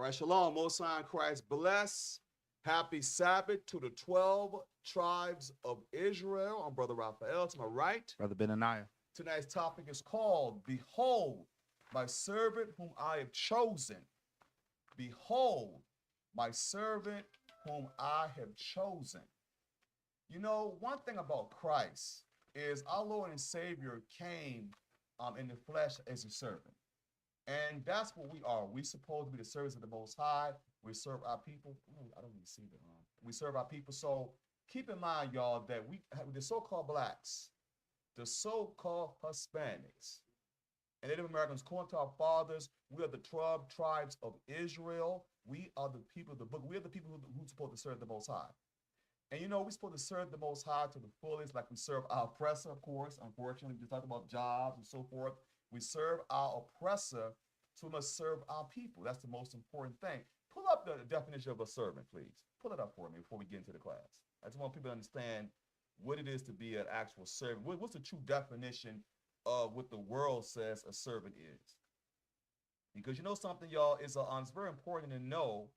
right, shalom, Most High in Christ bless. Happy Sabbath to the 12 tribes of Israel. I'm Brother Raphael to my right. Brother Benaniah. Tonight's topic is called, Behold, my servant whom I have chosen. Behold, my servant whom I have chosen. You know, one thing about Christ is our Lord and Savior came in the flesh as a servant. And that's what we are. We supposed to be the servants of the Most High. We serve our people. Ooh, I don't even see that. We serve our people. So keep in mind, y'all, that we the so-called blacks, the so-called Hispanics, and Native Americans, according to our fathers, we are the 12 tribes of Israel. We are the people of the book. We are the people who's supposed to serve the Most High. And you know, we're supposed to serve the Most High to the fullest, like we serve our oppressor, of course. Unfortunately, we just talked about jobs and so forth. We serve our oppressor, so we must serve our people. That's the most important thing. Pull up the definition of a servant, please. Pull it up for me before we get into the class. I just want people to understand what it is to be an actual servant. What's the true definition of what the world says a servant is? Because you know something, y'all, it's very important to know,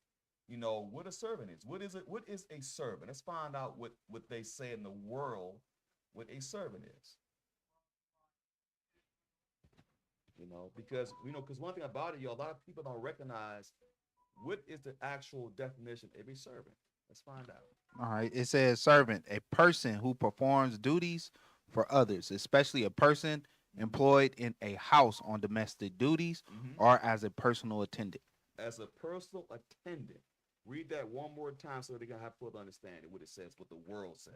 what a servant is. What is it? What is a servant? Let's find out what they say in the world what a servant is. Because one thing about it, y'all, a lot of people don't recognize what is the actual definition of a servant. Let's find out. All right. It says servant, a person who performs duties for others, especially a person employed in a house on domestic duties or as a personal attendant. As a personal attendant. Read that one more time so they can have full understanding what it says, what the world says.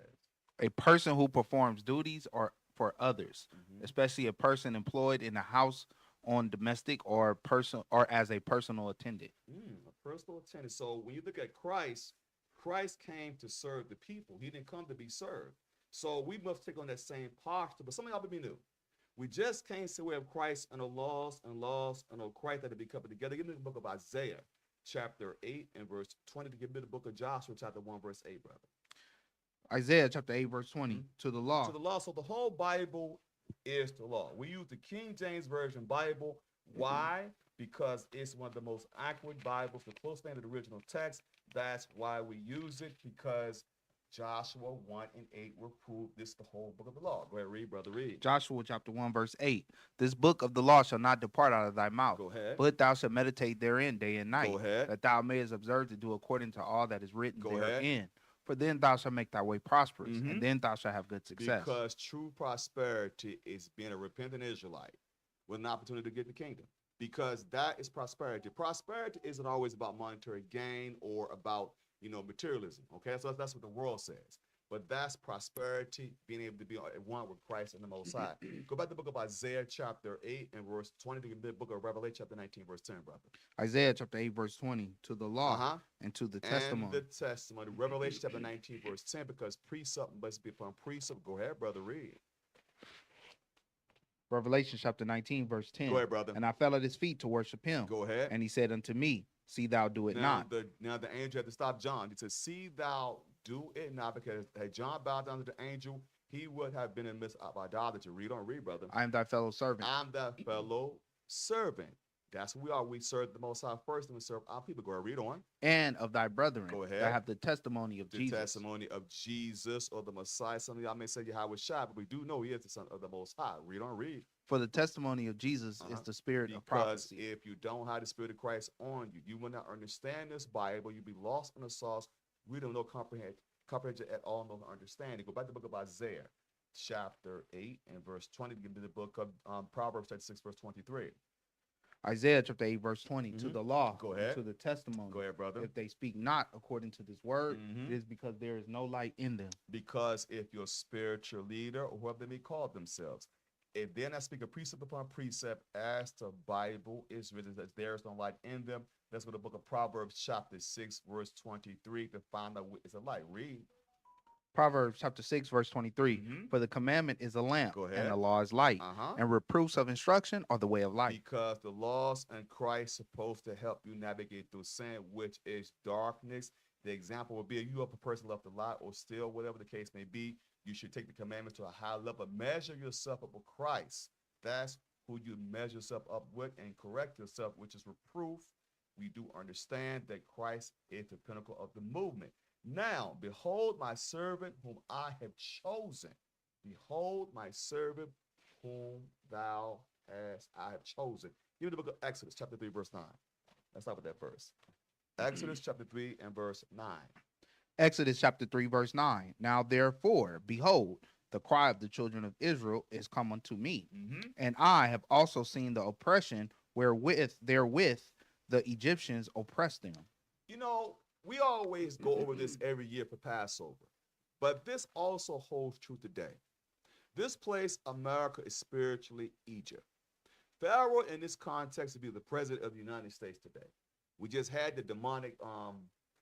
A person who performs duties or for others, especially a person employed in a house on domestic or person or as a personal attendant. A personal attendant. So when you look at Christ, Christ came to serve the people. He didn't come to be served. So we must take on that same posture. But some of y'all be new. We just can't say we have Christ and the laws and Christ that to be coupled together. Give me the book of Isaiah, chapter 8 and verse 20. To give me the book of Joshua, chapter 1, verse 8, brother. Isaiah chapter 8, verse 20, to the law. To the law. So the whole Bible is the law. We use the King James Version Bible. Why? Because it's one of the most accurate Bibles, the close thing to the original text. That's why we use it, because Joshua 1 and 8 will prove this the whole book of the law. Go ahead, read, brother, read. Joshua chapter 1, verse 8. This book of the law shall not depart out of thy mouth. Go ahead. But thou shalt meditate therein day and night. Go ahead. That thou mayest observe to do according to all that is written Go therein. ahead. For then thou shalt make thy way prosperous, and then thou shalt have good success. Because true prosperity is being a repentant Israelite with an opportunity to get the kingdom. Because that is prosperity. Prosperity isn't always about monetary gain or about, materialism. Okay, so that's what the world says. But that's prosperity, being able to be at one with Christ and the Most High. Go back to the book of Isaiah, chapter 8 and verse 20, to the book of Revelation, chapter 19, verse 10, brother. Isaiah chapter 8, verse 20, to the law and to the testimony. And the testimony. Revelation, chapter 19, verse 10, because precept must be upon precept. Go ahead, brother, read. Revelation chapter 19, verse 10. Go ahead, brother. And I fell at his feet to worship him. Go ahead. And he said unto me, see thou do it not. Now the angel had to stop John. He said, see thou do it not, because had John bowed down to the angel, he would have been in the midst of idolatry. Read on, read, brother. I am thy fellow servant. I'm thy fellow servant. That's what we are. We serve the Most High first, and we serve our people. Go ahead, read on. And of thy brethren. Go ahead. That have the testimony of Jesus. The testimony of Jesus or the Messiah. Some of y'all may say Yahweh Shai, but we do know he is the Son of the Most High. Read on, read. For the testimony of Jesus is the spirit of prophecy. Because if you don't have the spirit of Christ on you, you will not understand this Bible. You'll be lost in the sauce. We don't know comprehend at all, no understanding. Go back to the book of Isaiah, chapter 8 and verse 20. Give me the book of Proverbs, chapter 6, verse 23. Isaiah chapter 8, verse 20, to the law, go ahead, to the testimony. Go ahead, brother. If they speak not according to this word, it is because there is no light in them. Because if your spiritual leader, or whoever they may call themselves, if they're not speaking precept upon precept, as the Bible is written, that there is no light in them, that's what the book of Proverbs, chapter 6, verse 23, to find out what is a light. Read. Proverbs chapter 6, verse 23. For the commandment is a lamp, and the law is light, and reproofs of instruction are the way of life. Because the laws and Christ supposed to help you navigate through sin, which is darkness. The example would be if you have a person left to lie or steal, whatever the case may be, you should take the commandments to a high level. Measure yourself up with Christ. That's who you measure yourself up with, and correct yourself, which is reproof we do understand that Christ is the pinnacle of the movement. Now, behold my servant whom I have chosen. Behold my servant whom I have chosen. Give me the book of Exodus, chapter 3, verse 9. Let's start with that verse. Exodus chapter 3 and verse 9. Exodus chapter 3, verse 9. Now therefore, behold, the cry of the children of Israel is come unto me, and I have also seen the oppression therewith the Egyptians oppressed them. You know, we always go over this every year for Passover, but this also holds true today. This place, America, is spiritually Egypt. Pharaoh, in this context, would be the president of the United States today. We just had the demonic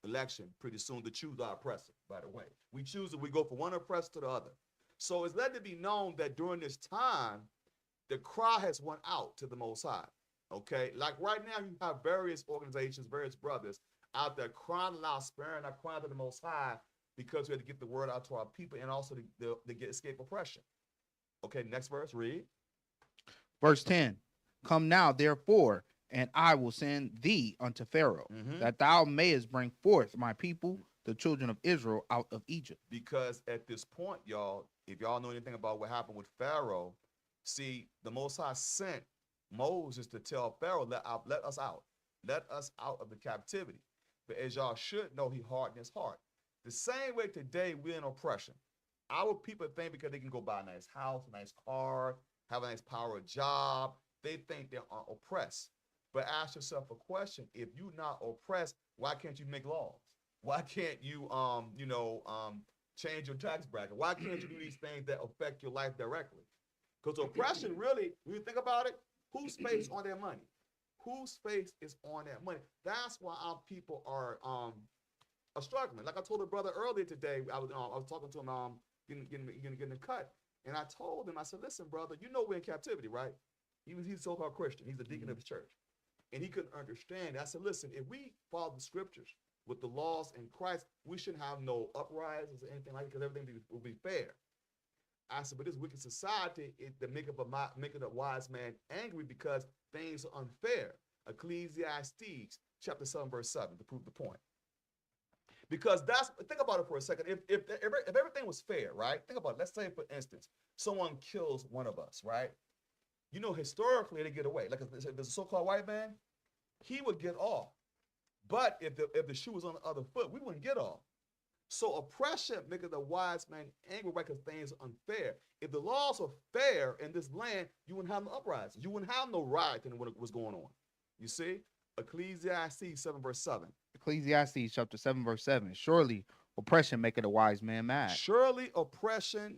election pretty soon to choose our oppressor, by the way. We choose it, we go from one oppressor to the other. So it's let it be known that during this time, the cry has went out to the Most High. Okay, like right now, you have various organizations, various brothers out there crying aloud, sparing our crying to the Most High because we had to get the word out to our people and also to get escape oppression. Okay, next verse, read. Verse 10. Come now, therefore, and I will send thee unto Pharaoh, that thou mayest bring forth my people, the children of Israel, out of Egypt. Because at this point, y'all, if y'all know anything about what happened with Pharaoh, see, the Most High sent Moses to tell Pharaoh, let us out. Let us out of the captivity. But as y'all should know, he hardened his heart. The same way today, we're in oppression. Our people think because they can go buy a nice house, a nice car, have a nice power job, they think they're oppressed. But ask yourself a question: if you're not oppressed, why can't you make laws? Why can't you, change your tax bracket? Why can't you do these things that affect your life directly? Because oppression, really, when you think about it, whose face on their money? Whose face is on that money? That's why our people are struggling. Like I told a brother earlier today, I was talking to him, getting a cut, and I told him, I said, listen, brother, you know we're in captivity, right? He's a so-called Christian. He's a deacon of his church. And he couldn't understand. I said, listen, if we follow the scriptures with the laws in Christ, we shouldn't have no uprisings or anything like that because everything will be fair. I said, but this wicked society, the making a wise man angry because things are unfair. Ecclesiastes chapter 7, verse 7, to prove the point. Because think about it for a second. If everything was fair, right? Think about it. Let's say, for instance, someone kills one of us, right? You know, historically, they get away. Like if there's a so-called white man, he would get off. But if the shoe was on the other foot, we wouldn't get off. So oppression makes the wise man angry, right? Because things are unfair. If the laws are fair in this land, you wouldn't have no uprisings. You wouldn't have no rioting when it was going on. You see? Ecclesiastes 7, verse 7. Ecclesiastes chapter 7, verse 7. Surely oppression maketh a wise man mad. Surely oppression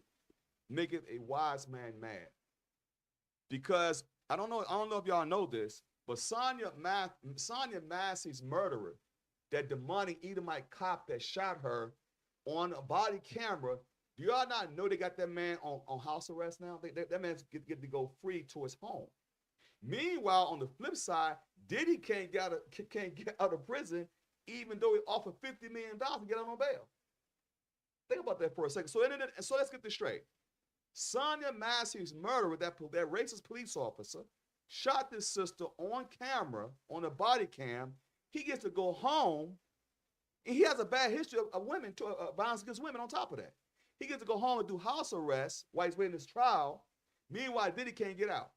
maketh a wise man mad. Because I don't know if y'all know this, but Sonia Massey's murderer, that demonic Edomite cop that shot her on a body camera, do y'all not know they got that man on house arrest now? That man's get to go free to his home. Meanwhile, on the flip side, Diddy can't get out of prison, even though he offered $50 million to get out on bail. Think about that for a second. So let's get this straight. Sonia Massey's murderer, that racist police officer, shot this sister on camera, on a body cam. He gets to go home, and he has a bad history of women, violence against women on top of that. He gets to go home and do house arrest while he's waiting his trial. Meanwhile, Diddy can't get out.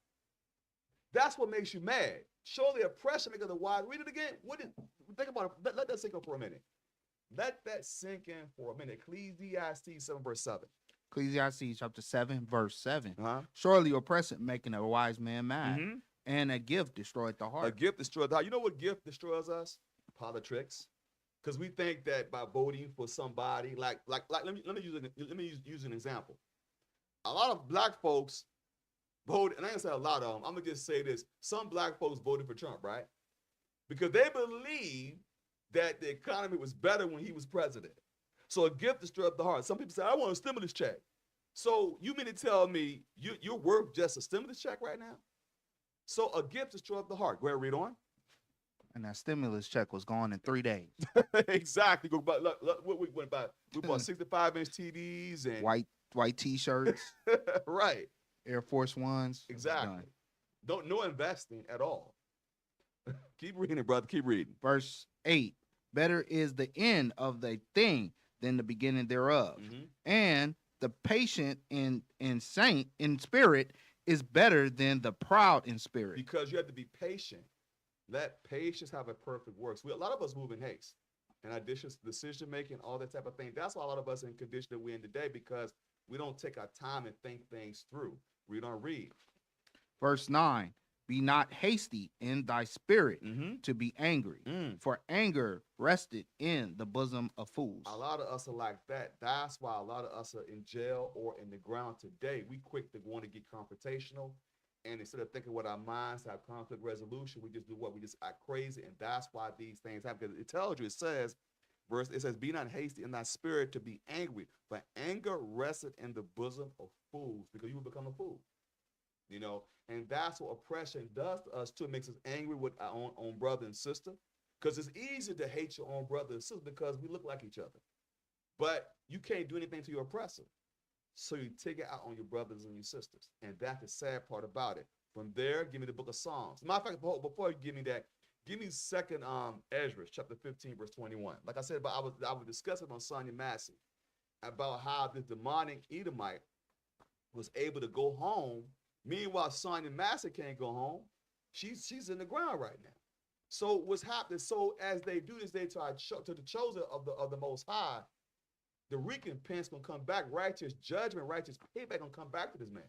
That's what makes you mad. Surely oppression makes the wise. Read it again. Think about it. Let that sink in for a minute. Let that sink in for a minute. Ecclesiastes 7, verse 7. Ecclesiastes chapter 7, verse 7. Surely oppression making a wise man mad, and a gift destroyed the heart. A gift destroyed the heart. You know what gift destroys us? Politics. Because we think that by voting for somebody, let me use an example. A lot of black folks voted, and I ain't gonna say a lot of them. I'm gonna just say this: some black folks voted for Trump, right? Because they believe that the economy was better when he was president. So a gift destroyed the heart. Some people say, I want a stimulus check. So you mean to tell me you're worth just a stimulus check right now? So a gift destroyed the heart. Go ahead, read on. And that stimulus check was gone in 3 days. Exactly. What we went by? We bought 65-inch TVs and white T-shirts. Right. Air Force Ones. Exactly. No investing at all. Keep reading, brother. Keep reading. Verse 8. Better is the end of the thing than the beginning thereof. And the patient in saint in spirit is better than the proud in spirit. Because you have to be patient. Let patience have a perfect work. So a lot of us move in haste and our decision making, all that type of thing. That's why a lot of us in condition that we're in today, because we don't take our time and think things through. We don't read. Verse 9. Be not hasty in thy spirit to be angry, for anger rested in the bosom of fools. A lot of us are like that. That's why a lot of us are in jail or in the ground today. We quick to want to get confrontational, and instead of thinking with our minds to have conflict resolution, we just do what? We just act crazy, and that's why these things happen. Because it tells you, it says, be not hasty in thy spirit to be angry, for anger rested in the bosom of fools, because you will become a fool. You know, and that's what oppression does to us too. It makes us angry with our own brother and sister, because it's easy to hate your own brother and sister because we look like each other. But you can't do anything to your oppressor, so you take it out on your brothers and your sisters, and that's the sad part about it. From there, give me the book of Psalms. Matter of fact, before you give me that, give me Second Ezra chapter 15 verse 21. Like I said, I was discussing on Sonia Massey about how this demonic Edomite was able to go home. Meanwhile, Sonia Massey can't go home. She's in the ground right now. So what's happening? So as they do this, they try to the chosen of the Most High. The recompense gonna come back. Righteous judgment, righteous payback gonna come back to this man.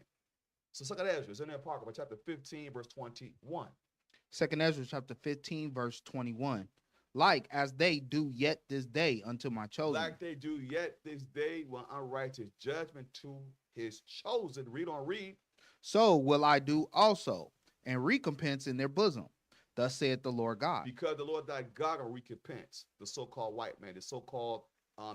So Second Ezra is in there, Parker, chapter 15, verse 21. Second Ezra chapter 15, verse 21. Like as they do yet this day unto my chosen. Like they do yet this day when unrighteous judgment to his chosen. Read on read. So will I do also, and recompense in their bosom. Thus saith the Lord God. Because the Lord thy God will recompense the so-called white man, the so-called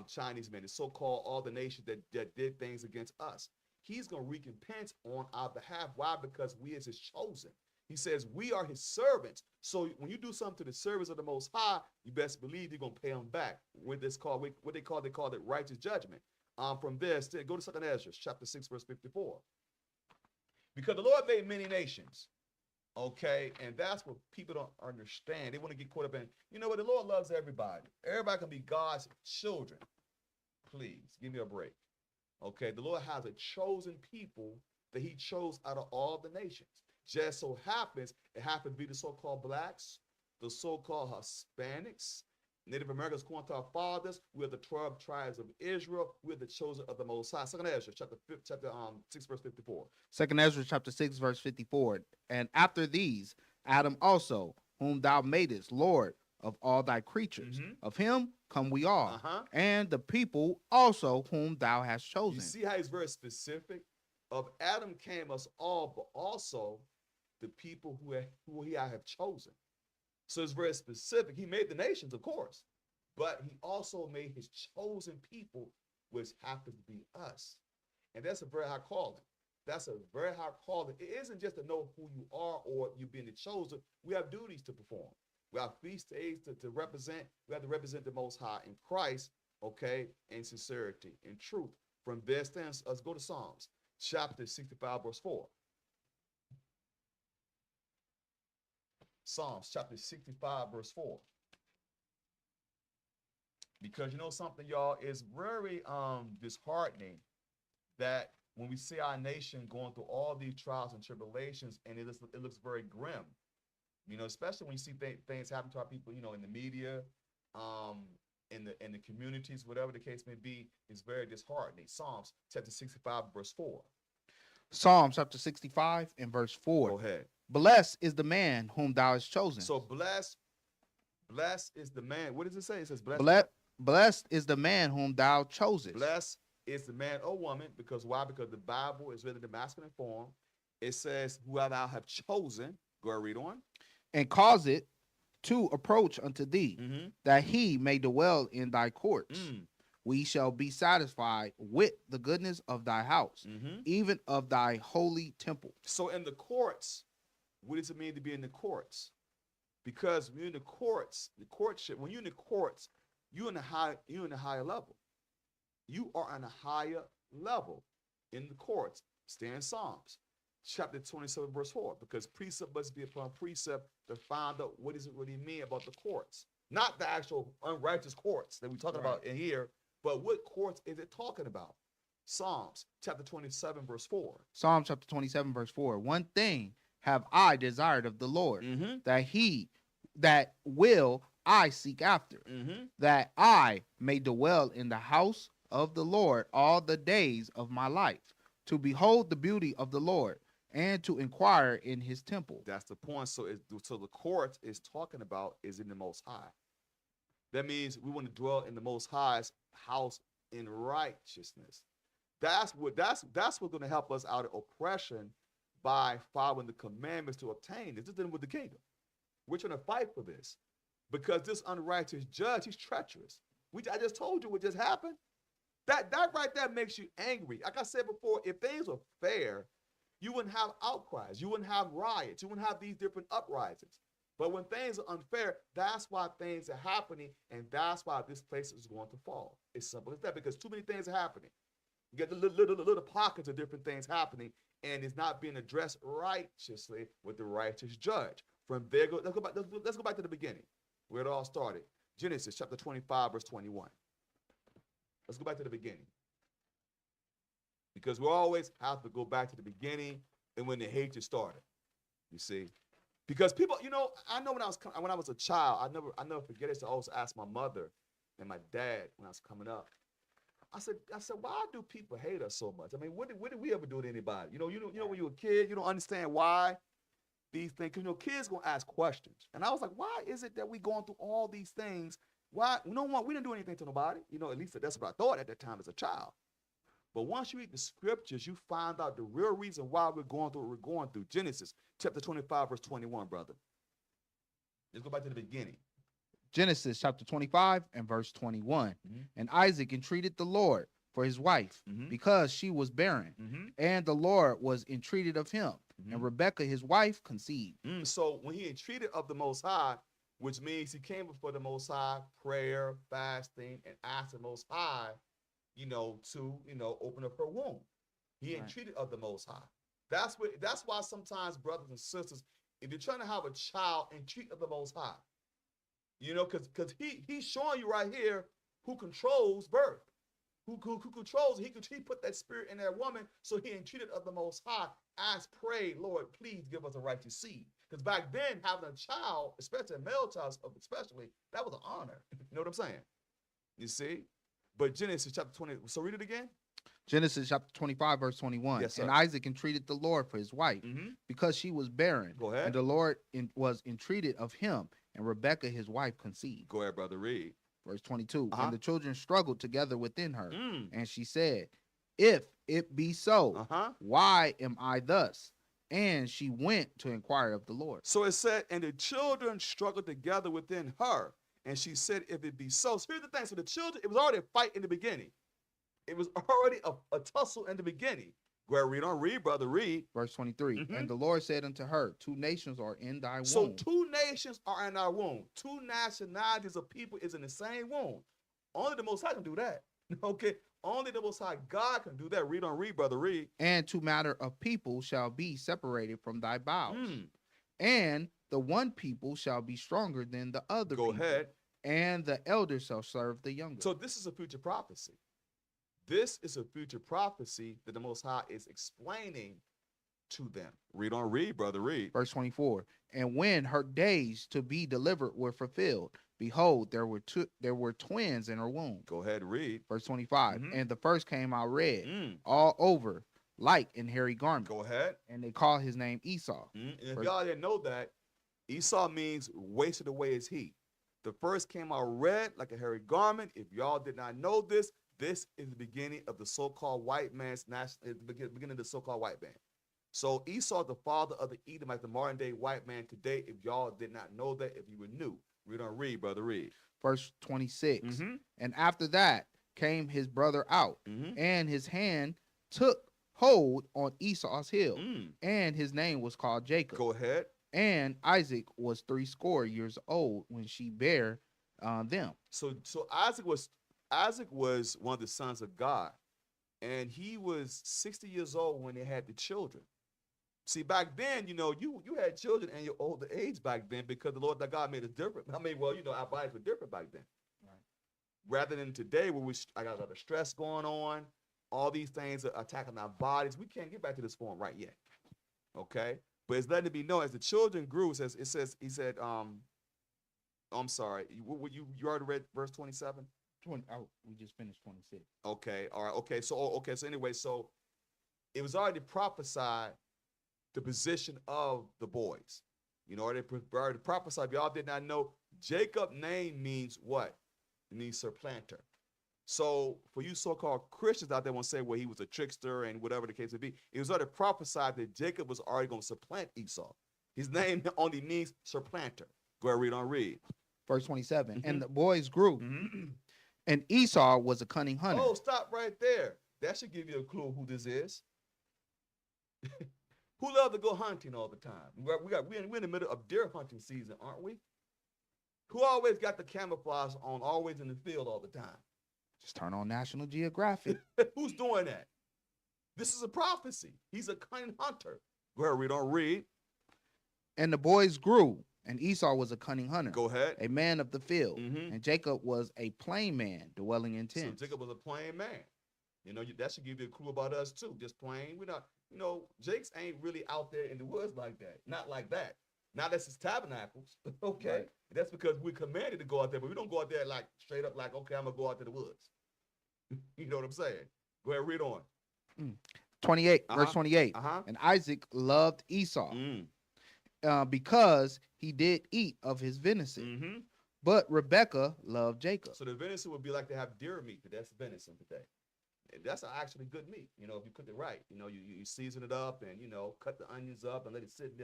Chinese man, the so-called all the nations that did things against us. He's going to recompense on our behalf. Why? Because we is his chosen. He says we are his servants. So when you do something to the service of the Most High, you best believe you're going to pay them back. What they call it righteous judgment. From this, go to Second Ezra, chapter 6, verse 54. Because the Lord made many nations, okay? And that's what people don't understand. They want to get caught up in, you know what? The Lord loves everybody. Everybody can be God's children. Please, give me a break, okay? The Lord has a chosen people that he chose out of all the nations. Just so happens, it happens to be the so-called blacks, the so-called Hispanics, Native Americans, according to our fathers. We're the 12 tribes of Israel. We're the chosen of the Most High. Second Ezra, chapter 6, verse 54. Second Ezra, chapter 6, verse 54. And after these, Adam also, whom thou madest Lord of all thy creatures, of him come we all, and the people also whom thou hast chosen. You see how he's very specific? Of Adam came us all, but also the people who he I have chosen. So it's very specific. He made the nations, of course, but he also made his chosen people, which happens to be us. And that's a very high calling. That's a very high calling. It isn't just to know who you are or you being the chosen. We have duties to perform. We have feast days to represent. We have to represent the Most High in Christ, okay, in sincerity, in truth. From there stands, let's go to Psalms, chapter 65, verse 4. Psalms chapter 65, verse 4. Because you know something, y'all, it's very disheartening that when we see our nation going through all these trials and tribulations, and it looks very grim, you know, especially when you see things happen to our people, you know, in the media, in the communities, whatever the case may be, it's very disheartening. Psalms chapter 65, verse 4. Psalm chapter 65 and verse 4. Go ahead. Blessed is the man whom thou hast chosen. So blessed is the man. What does it say? It says blessed is the man whom thou chosest. Blessed is the man or woman, because why? Because the Bible is written in the masculine form. It says, who thou have chosen. Go ahead, read on. And cause it to approach unto thee, that he may dwell in thy courts. We shall be satisfied with the goodness of thy house, even of thy holy temple. So in the courts, what does it mean to be in the courts? Because when you're in the courts, the courtship, when you're in the courts, you're in a higher level. You are on a higher level in the courts. Stay in Psalms. chapter 27, verse 4, because precept must be upon precept to find out what does it really mean about the courts. Not the actual unrighteous courts that we're talking Right. about in here, but what courts is it talking about? Psalms chapter 27, verse 4. Psalm chapter 27, verse 4. One thing have I desired of the Lord, Mm-hmm. that will I seek after, Mm-hmm. that I may dwell in the house of the Lord all the days of my life, to behold the beauty of the Lord and to inquire in his temple. That's the point. So the court is talking about is in the Most High. That means we want to dwell in the Most High's house in righteousness. That's what's going to help us out of oppression by following the commandments to obtain this. This is with the kingdom. We're trying to fight for this because this unrighteous judge, he's treacherous. I just told you what just happened. That right there makes you angry. Like I said before, if things were fair, you wouldn't have outcries, you wouldn't have riots, you wouldn't have these different uprisings. But when things are unfair, that's why things are happening, and that's why this place is going to fall. It's simple as that, because too many things are happening. You get the little pockets of different things happening, and it's not being addressed righteously with the righteous judge. From there, let's go back to the beginning, where it all started. Genesis chapter 25, verse 21. Let's go back to the beginning. Because we always have to go back to the beginning and when the hatred started. You see? Because people, I know when I was a child, I never forget it. So I always ask my mother and my dad when I was coming up. I said, why do people hate us so much? I mean, what did we ever do to anybody? You know, when you're a kid, you don't understand why these things. Because kids gonna ask questions, and I was like, why is it that we going through all these things? Why? We didn't do anything to nobody. At least that's what I thought at that time as a child. But once you read the scriptures, you find out the real reason why we're going through what we're going through. Genesis chapter 25, verse 21, brother. Let's go back to the beginning. Genesis chapter 25 and verse 21. Mm-hmm. And Isaac entreated the Lord for his wife because she was barren, and the Lord was entreated of him, and Rebekah his wife conceived. So when he entreated of the Most High, which means he came before the Most High, prayer, fasting, and asked the Most High, to open up her womb. He entreated of the Most High. That's why sometimes brothers and sisters, if you're trying to have a child, entreat of the Most High. Because he's showing you right here who controls birth, who controls. He put that spirit in that woman, so he entreated of the Most High. Pray, Lord, please give us a righteous seed. Because back then, having a child, especially a male child, especially, that was an honor. You know what I'm saying? You see? But Genesis chapter 20. So read it again. Genesis chapter 25, verse 21. Yes, sir. And Isaac entreated the Lord for his wife because she was barren. Go ahead. And the Lord was entreated of him, and Rebekah his wife conceived. Go ahead, brother. Read. Verse 22. And the children struggled together within her. And she said, if it be so, why am I thus? And she went to inquire of the Lord. So it said, and the children struggled together within her. And she said, if it be so. So here's the thing. So the children, it was already a fight in the beginning. It was already a tussle in the beginning. Go ahead, read, brother, read. Verse 23. And the Lord said unto her, 2 nations are in thy womb. So 2 nations are in our womb. 2 nationalities of people is in the same womb. Only the Most High can do that. Okay? Only the Most High God can do that. Read, brother, read. And 2 matter of people shall be separated from thy bowels. And the one people shall be stronger than the other Go people. ahead. And the elder shall serve the younger. So this is a future prophecy. This is a future prophecy that the Most High is explaining to them. Read, brother, read. Verse 24. And when her days to be delivered were fulfilled, behold, there were twins in her womb. Go ahead, read. Verse 25. And the first came out red, all over, like in hairy garment. Go ahead. And they call his name Esau. And if y'all didn't know that, Esau means wasted away is he. The first came out red like a hairy garment. If y'all did not know this is the beginning of the so-called white man's national, the beginning of the so-called white man. So Esau, the father of the Edomite, the modern day white man today, if y'all did not know that, if you were new, read, brother, read. Verse 26. And after that came his brother out, and his hand took hold on Esau's heel, and his name was called Jacob. Go ahead. And Isaac was 80 years old when she bare them. So Isaac was one of the sons of God, and he was 60 years old when they had the children. See, back then, you had children in your older age back then because the Lord thy God made us different. I mean, well, our bodies were different back then. Right. Rather than today where I got a lot of stress going on, all these things are attacking our bodies. We can't get back to this form right yet. Okay? But it's letting it be known as the children grew, he said, I'm sorry, you already read verse 27? We just finished 26. Okay, all right, okay. So anyway, so it was already prophesied the position of the boys. Already prophesied. If y'all did not know, Jacob's name means what? It means supplanter. So for you so-called Christians out there want to say, well, he was a trickster and whatever the case may be, it was already prophesied that Jacob was already going to supplant Esau. His name only means supplanter. Go ahead, read. Verse 27. Mm-hmm. And the boys grew, and Esau was a cunning hunter. Oh, stop right there. That should give you a clue who this is. Who love to go hunting all the time? We're in the middle of deer hunting season, aren't we? Who always got the camouflage on, always in the field all the time? Just turn on National Geographic. Who's doing that? This is a prophecy. He's a cunning hunter. Go ahead, read. And the boys grew, and Esau was a cunning hunter. Go ahead. A man of the field. Mm-hmm. And Jacob was a plain man dwelling in tents. So Jacob was a plain man. That should give you a clue about us too. Just plain. We're not, Jake's ain't really out there in the woods like that. Not like that. Not unless it's tabernacles. Okay. Right. That's because we're commanded to go out there, but we don't go out there like straight up like, okay, I'm gonna go out to the woods. You know what I'm saying? Go ahead, read on. 28, verse 28. Uh-huh. And Isaac loved Esau because he did eat of his venison. Mm-hmm. But Rebekah loved Jacob. So the venison would be like to have deer meat, but that's venison today. And that's actually good meat, if you cook it right. You season it up and, cut the onions up and let it sit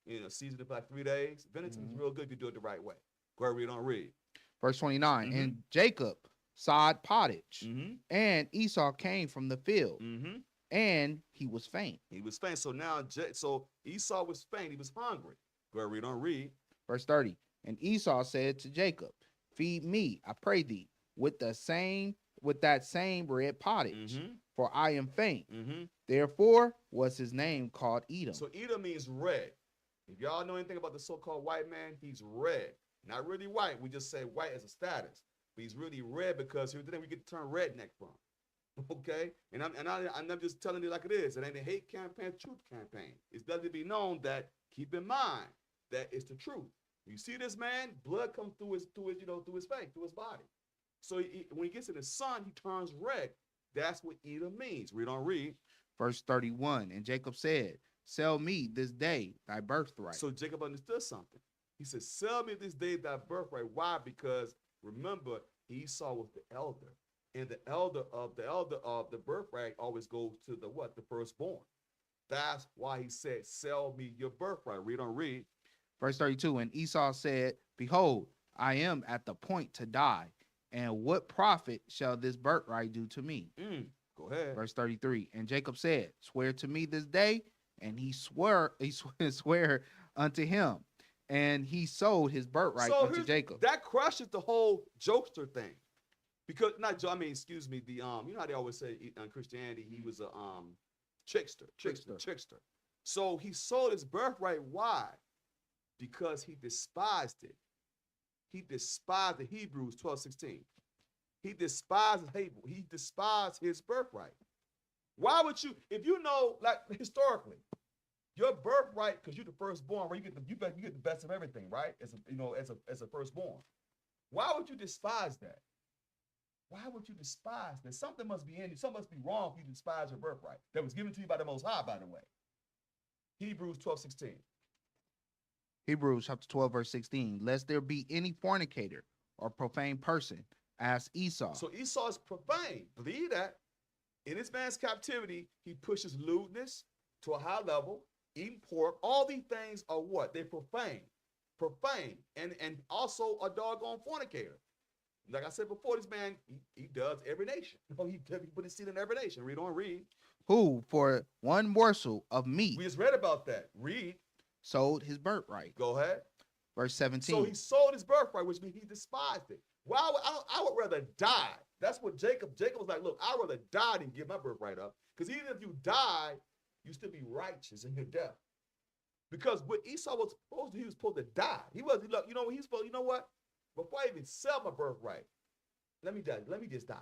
in the, season it for like 3 days. Venison is real good if you do it the right way. Go ahead, read. Verse 29. And Jacob sod pottage, Mm-hmm. and Esau came from the field, Mm-hmm. and he was faint. He was faint. So now, Esau was faint. He was hungry. Go ahead, read. Verse 30. And Esau said to Jacob, feed me, I pray thee, with that same red pottage, for I am faint. Mm-hmm. Therefore was his name called Edom. So Edom means red. If y'all know anything about the so-called white man, he's red. Not really white. We just say white as a status. But he's really red because here's the thing we get the term redneck from. Okay? And I'm just telling you like it is. It ain't a hate campaign, truth campaign. It's let it be known that, keep in mind, that it's the truth. You see this man, blood comes through his face, through his body. So when he gets in the sun, he turns red. That's what Edom means. Read. Verse 31. And Jacob said, sell me this day thy birthright. So Jacob understood something. He said, sell me this day thy birthright. Why? Because remember, Esau was the elder. And the elder of the birthright always goes to the what? The firstborn. That's why he said, sell me your birthright. Read. Verse 32. And Esau said, behold, I am at the point to die. And what profit shall this birthright do to me? Go ahead. Verse 33. And Jacob said, swear to me this day. And he swear unto him. And he sold his birthright unto Jacob. That crushes the whole jokester thing. Because excuse me, you know how they always say in Christianity he was a trickster. So he sold his birthright. Why? Because he despised it. He despised the Hebrews 12:16. He despised his birthright. Why would you, if you know, like historically, your birthright, because you're the firstborn, right? You get the best of everything, right? As a firstborn. Why would you despise that? Why would you despise that? Something must be in you. Something must be wrong if you despise your birthright that was given to you by the Most High, by the way. Hebrews 12:16. Hebrews chapter 12, verse 16. Lest there be any fornicator or profane person as Esau. So Esau is profane. Believe that. In this man's captivity, he pushes lewdness to a high level, eating pork. All these things are what? They're profane. Profane. And also a doggone fornicator. Like I said before, this man, he does every nation. He put his seed in every nation. Read. Who, for one morsel of meat, We just read about that. Read. sold his birthright. Go ahead. Verse 17. So he sold his birthright, which means he despised it. Why? I would rather die. That's what Jacob was like, look, I'd rather die than give my birthright up. Because even if you die, You still be righteous in your death. Because what Esau was supposed to, he was supposed to die. He was, look, you know, he's supposed, you know what? Before I even sell my birthright, let me die. Let me just die.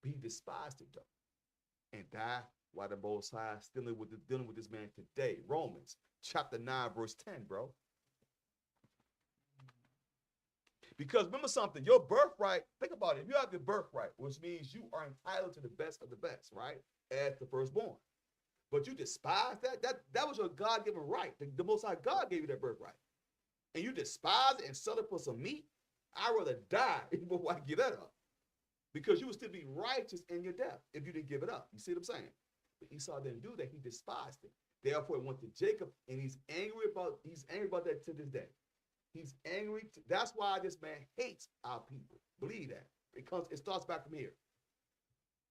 But he despised it though. And died while the Most High is dealing with this man today. Romans chapter 9, verse 10, bro. Because remember something, your birthright, think about it. If you have your birthright, which means you are entitled to the best of the best, right? As the firstborn. But you despise that. That was your God-given right. The Most High God gave you that birthright. And you despise it and sell it for some meat. I'd rather die before I give that up. Because you would still be righteous in your death if you didn't give it up. You see what I'm saying? But Esau didn't do that. He despised it. Therefore, it went to Jacob, and he's angry about that to this day. He's angry. That's why this man hates our people. Believe that. Because it starts back from here.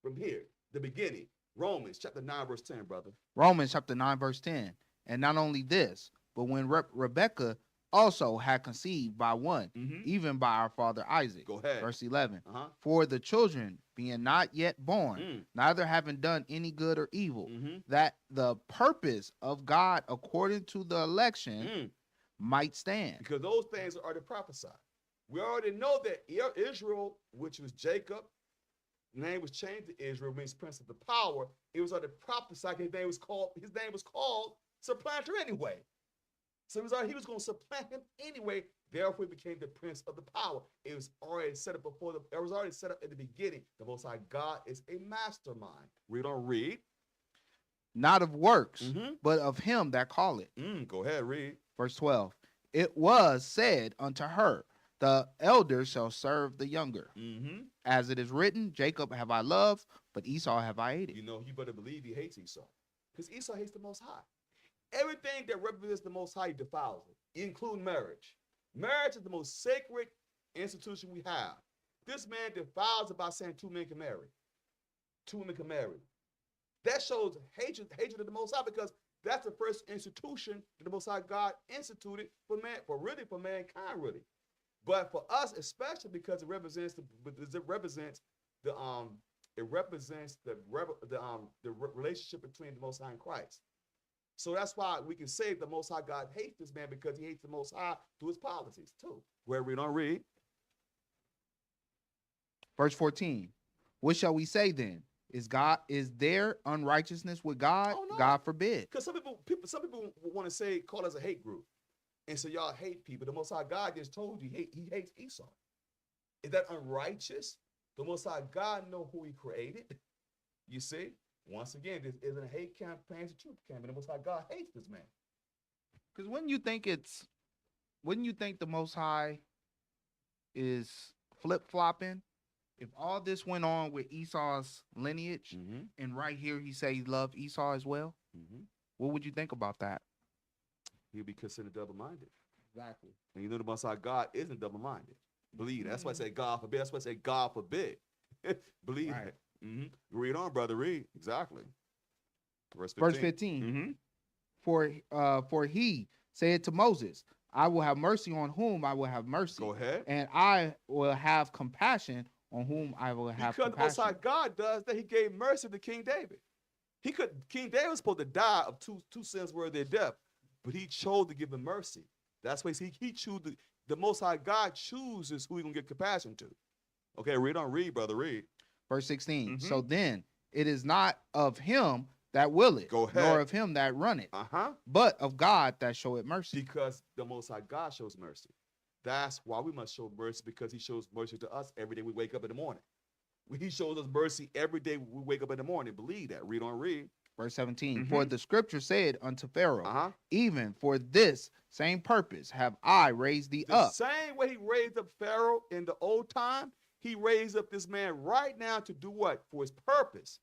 From here, the beginning. Romans chapter 9, verse 10, brother. Romans chapter 9, verse 10. And not only this, but when Rebekah also had conceived by one, even by our father Isaac. Go ahead. Verse 11. For the children being not yet born, neither having done any good or evil, that the purpose of God according to the election might stand. Because those things are already prophesied. We already know that Israel, which was Jacob, name was changed to Israel, means prince of the power. It was already prophesied. His name was called supplanter anyway. So he was going to supplant him anyway. Therefore, he became the prince of the power. It was already set up it was already set up at the beginning. The Most High God is a mastermind. Read. Not of works, but of him that calleth. Go ahead, read. Verse 12. It was said unto her, the elder shall serve the younger. As it is written, Jacob have I loved, but Esau have I hated. You know, you better believe he hates Esau. Because Esau hates the Most High. Everything that represents the Most High defiles it, including marriage. Marriage is the most sacred institution we have. This man defiles it by saying two men can marry. Two women can marry. That shows hatred of the Most High, because that's the first institution that the Most High God instituted for mankind, really. But for us, especially because it represents the relationship between the Most High and Christ. So that's why we can say the Most High God hates this man, because he hates the Most High through his policies too. Where we don't read. Verse 14. What shall we say then? Is there unrighteousness with God? Oh, no. God forbid. Because some people want to call us a hate group. And so y'all hate people. The Most High God just told you he hates Esau. Is that unrighteous? The Most High God know who he created. You see? Once again, this isn't a hate campaign, it's a truth campaign. The Most High God hates this man. Because wouldn't you think the Most High is flip-flopping? If all this went on with Esau's lineage, and right here he say he loved Esau as well, what would you think about that? He'll be considered double-minded. Exactly. And you know the Most High God isn't double-minded. Believe that's why I say God forbid. That's why I say God forbid. Believe Right. that. Read on, brother. Read. Exactly. Verse 15. For he said to Moses, I will have mercy on whom I will have mercy. Go ahead. And I will have compassion on whom I will have because compassion. Because the Most High God does that, he gave mercy to King David. King David was supposed to die of two sins worthy of death, but he chose to give him mercy. That's why he chose the Most High God chooses who he gonna give compassion to. Okay, read on, brother, read. Verse 16. So then it is not of him that willeth, Go ahead. nor of him that runneth, but of God that showeth mercy. Because the Most High God shows mercy. That's why we must show mercy, because he shows mercy to us every day we wake up in the morning. He shows us mercy every day we wake up in the morning. Believe that. Read on, read. Verse 17. For the scripture said unto Pharaoh, even for this same purpose have I raised thee up. The same way he raised up Pharaoh in the old time, he raised up this man right now to do what? For his purpose.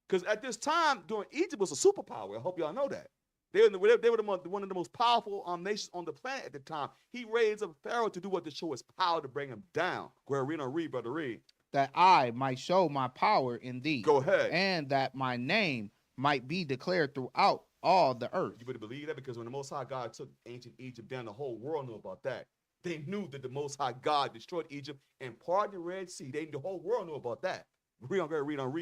Because at this time, during Egypt was a superpower. I hope y'all know that. They were one of the most powerful nations on the planet at the time. He raised up Pharaoh to do what? To show his power, to bring him down. Go ahead, read on, brother, read. That I might show my power in thee. Go ahead. And that my name might be declared throughout all the earth. You better believe that, because when the Most High God took ancient Egypt down, the whole world knew about that. They knew that the Most High God destroyed Egypt and parted the Red Sea. The whole world knew about that. Read on,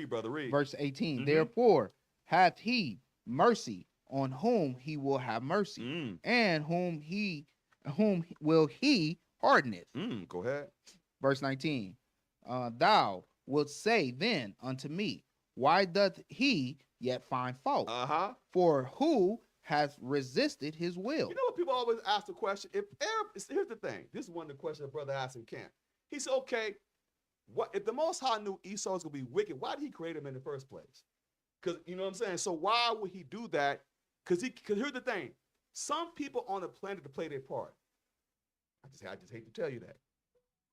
brother, read. Verse 18. Therefore hath he mercy on whom he will have mercy, Mm, and whom will he hardeneth. go ahead. Verse 19. Thou wilt say then unto me, why doth he yet find fault? Uh-huh. For who has resisted his will? You know what people always ask the question? If Arab, here's the thing. This is one of the questions a brother asked in camp. He said, okay, what if the Most High knew Esau was gonna be wicked? Why did he create him in the first place? Because you know what I'm saying. So why would he do that? Because here's the thing. Some people on the planet to play their part. I just hate to tell you that.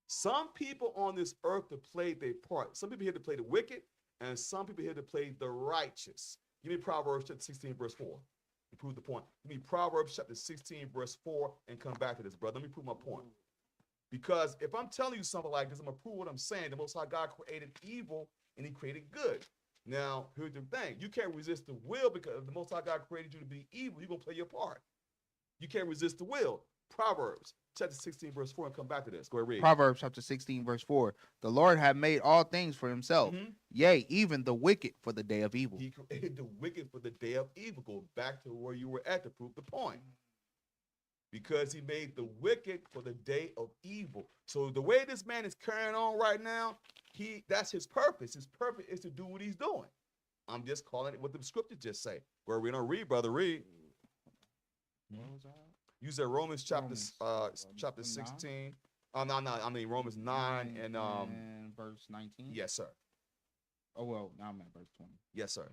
Some people on this earth to play their part. Some people here to play the wicked, and some people here to play the righteous. Give me Proverbs chapter 16, verse 4. To prove the point. Give me Proverbs chapter 16, verse 4, and come back to this, brother. Let me prove my point. Because if I'm telling you something like this, I'm going to prove what I'm saying. The Most High God created evil, and he created good. Now, here's the thing. You can't resist the will, because if the Most High God created you to be evil, you're going to play your part. You can't resist the will. Proverbs chapter 16, verse 4, and come back to this. Go ahead, read. Proverbs chapter 16, verse 4. The Lord hath made all things for himself, yea, even the wicked for the day of evil. He created the wicked for the day of evil. Go back to where you were at to prove the point. Because he made the wicked for the day of evil. So the way this man is carrying on right now, that's his purpose. His purpose is to do what he's doing. I'm just calling it what the scriptures just say. Where we don't read, brother, read. You said Romans chapter 16. No, I mean Romans 9 and verse 19. yes, sir. Oh well, now I'm at verse 20. Yes, sir.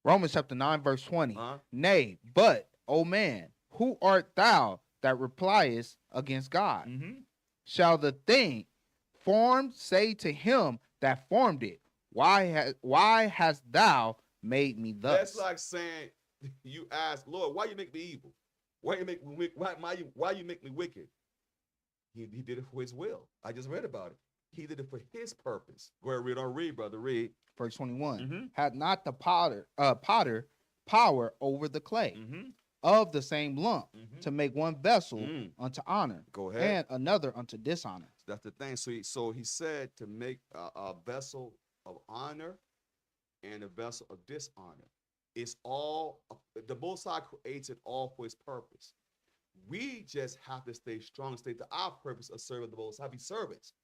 Romans chapter 9, verse 20. Uh-huh. Nay, but, O man, who art thou that repliest against God? Shall the thing formed say to him that formed it, why hast thou made me thus? That's like saying you ask, Lord, why you make me evil? Why you make me why you make me wicked? He did it for his will. I just read about it. He did it for his purpose. Go ahead, read on, read, brother, read. Verse 21. Had not the potter power over the clay of the same lump to make one vessel unto honor, Go ahead. and another unto dishonor. That's the thing. So he said to make a vessel of honor and a vessel of dishonor. It's all, the Most High creates it all for his purpose. We just have to stay strong, stay to our purpose of serving the Most High, be servants.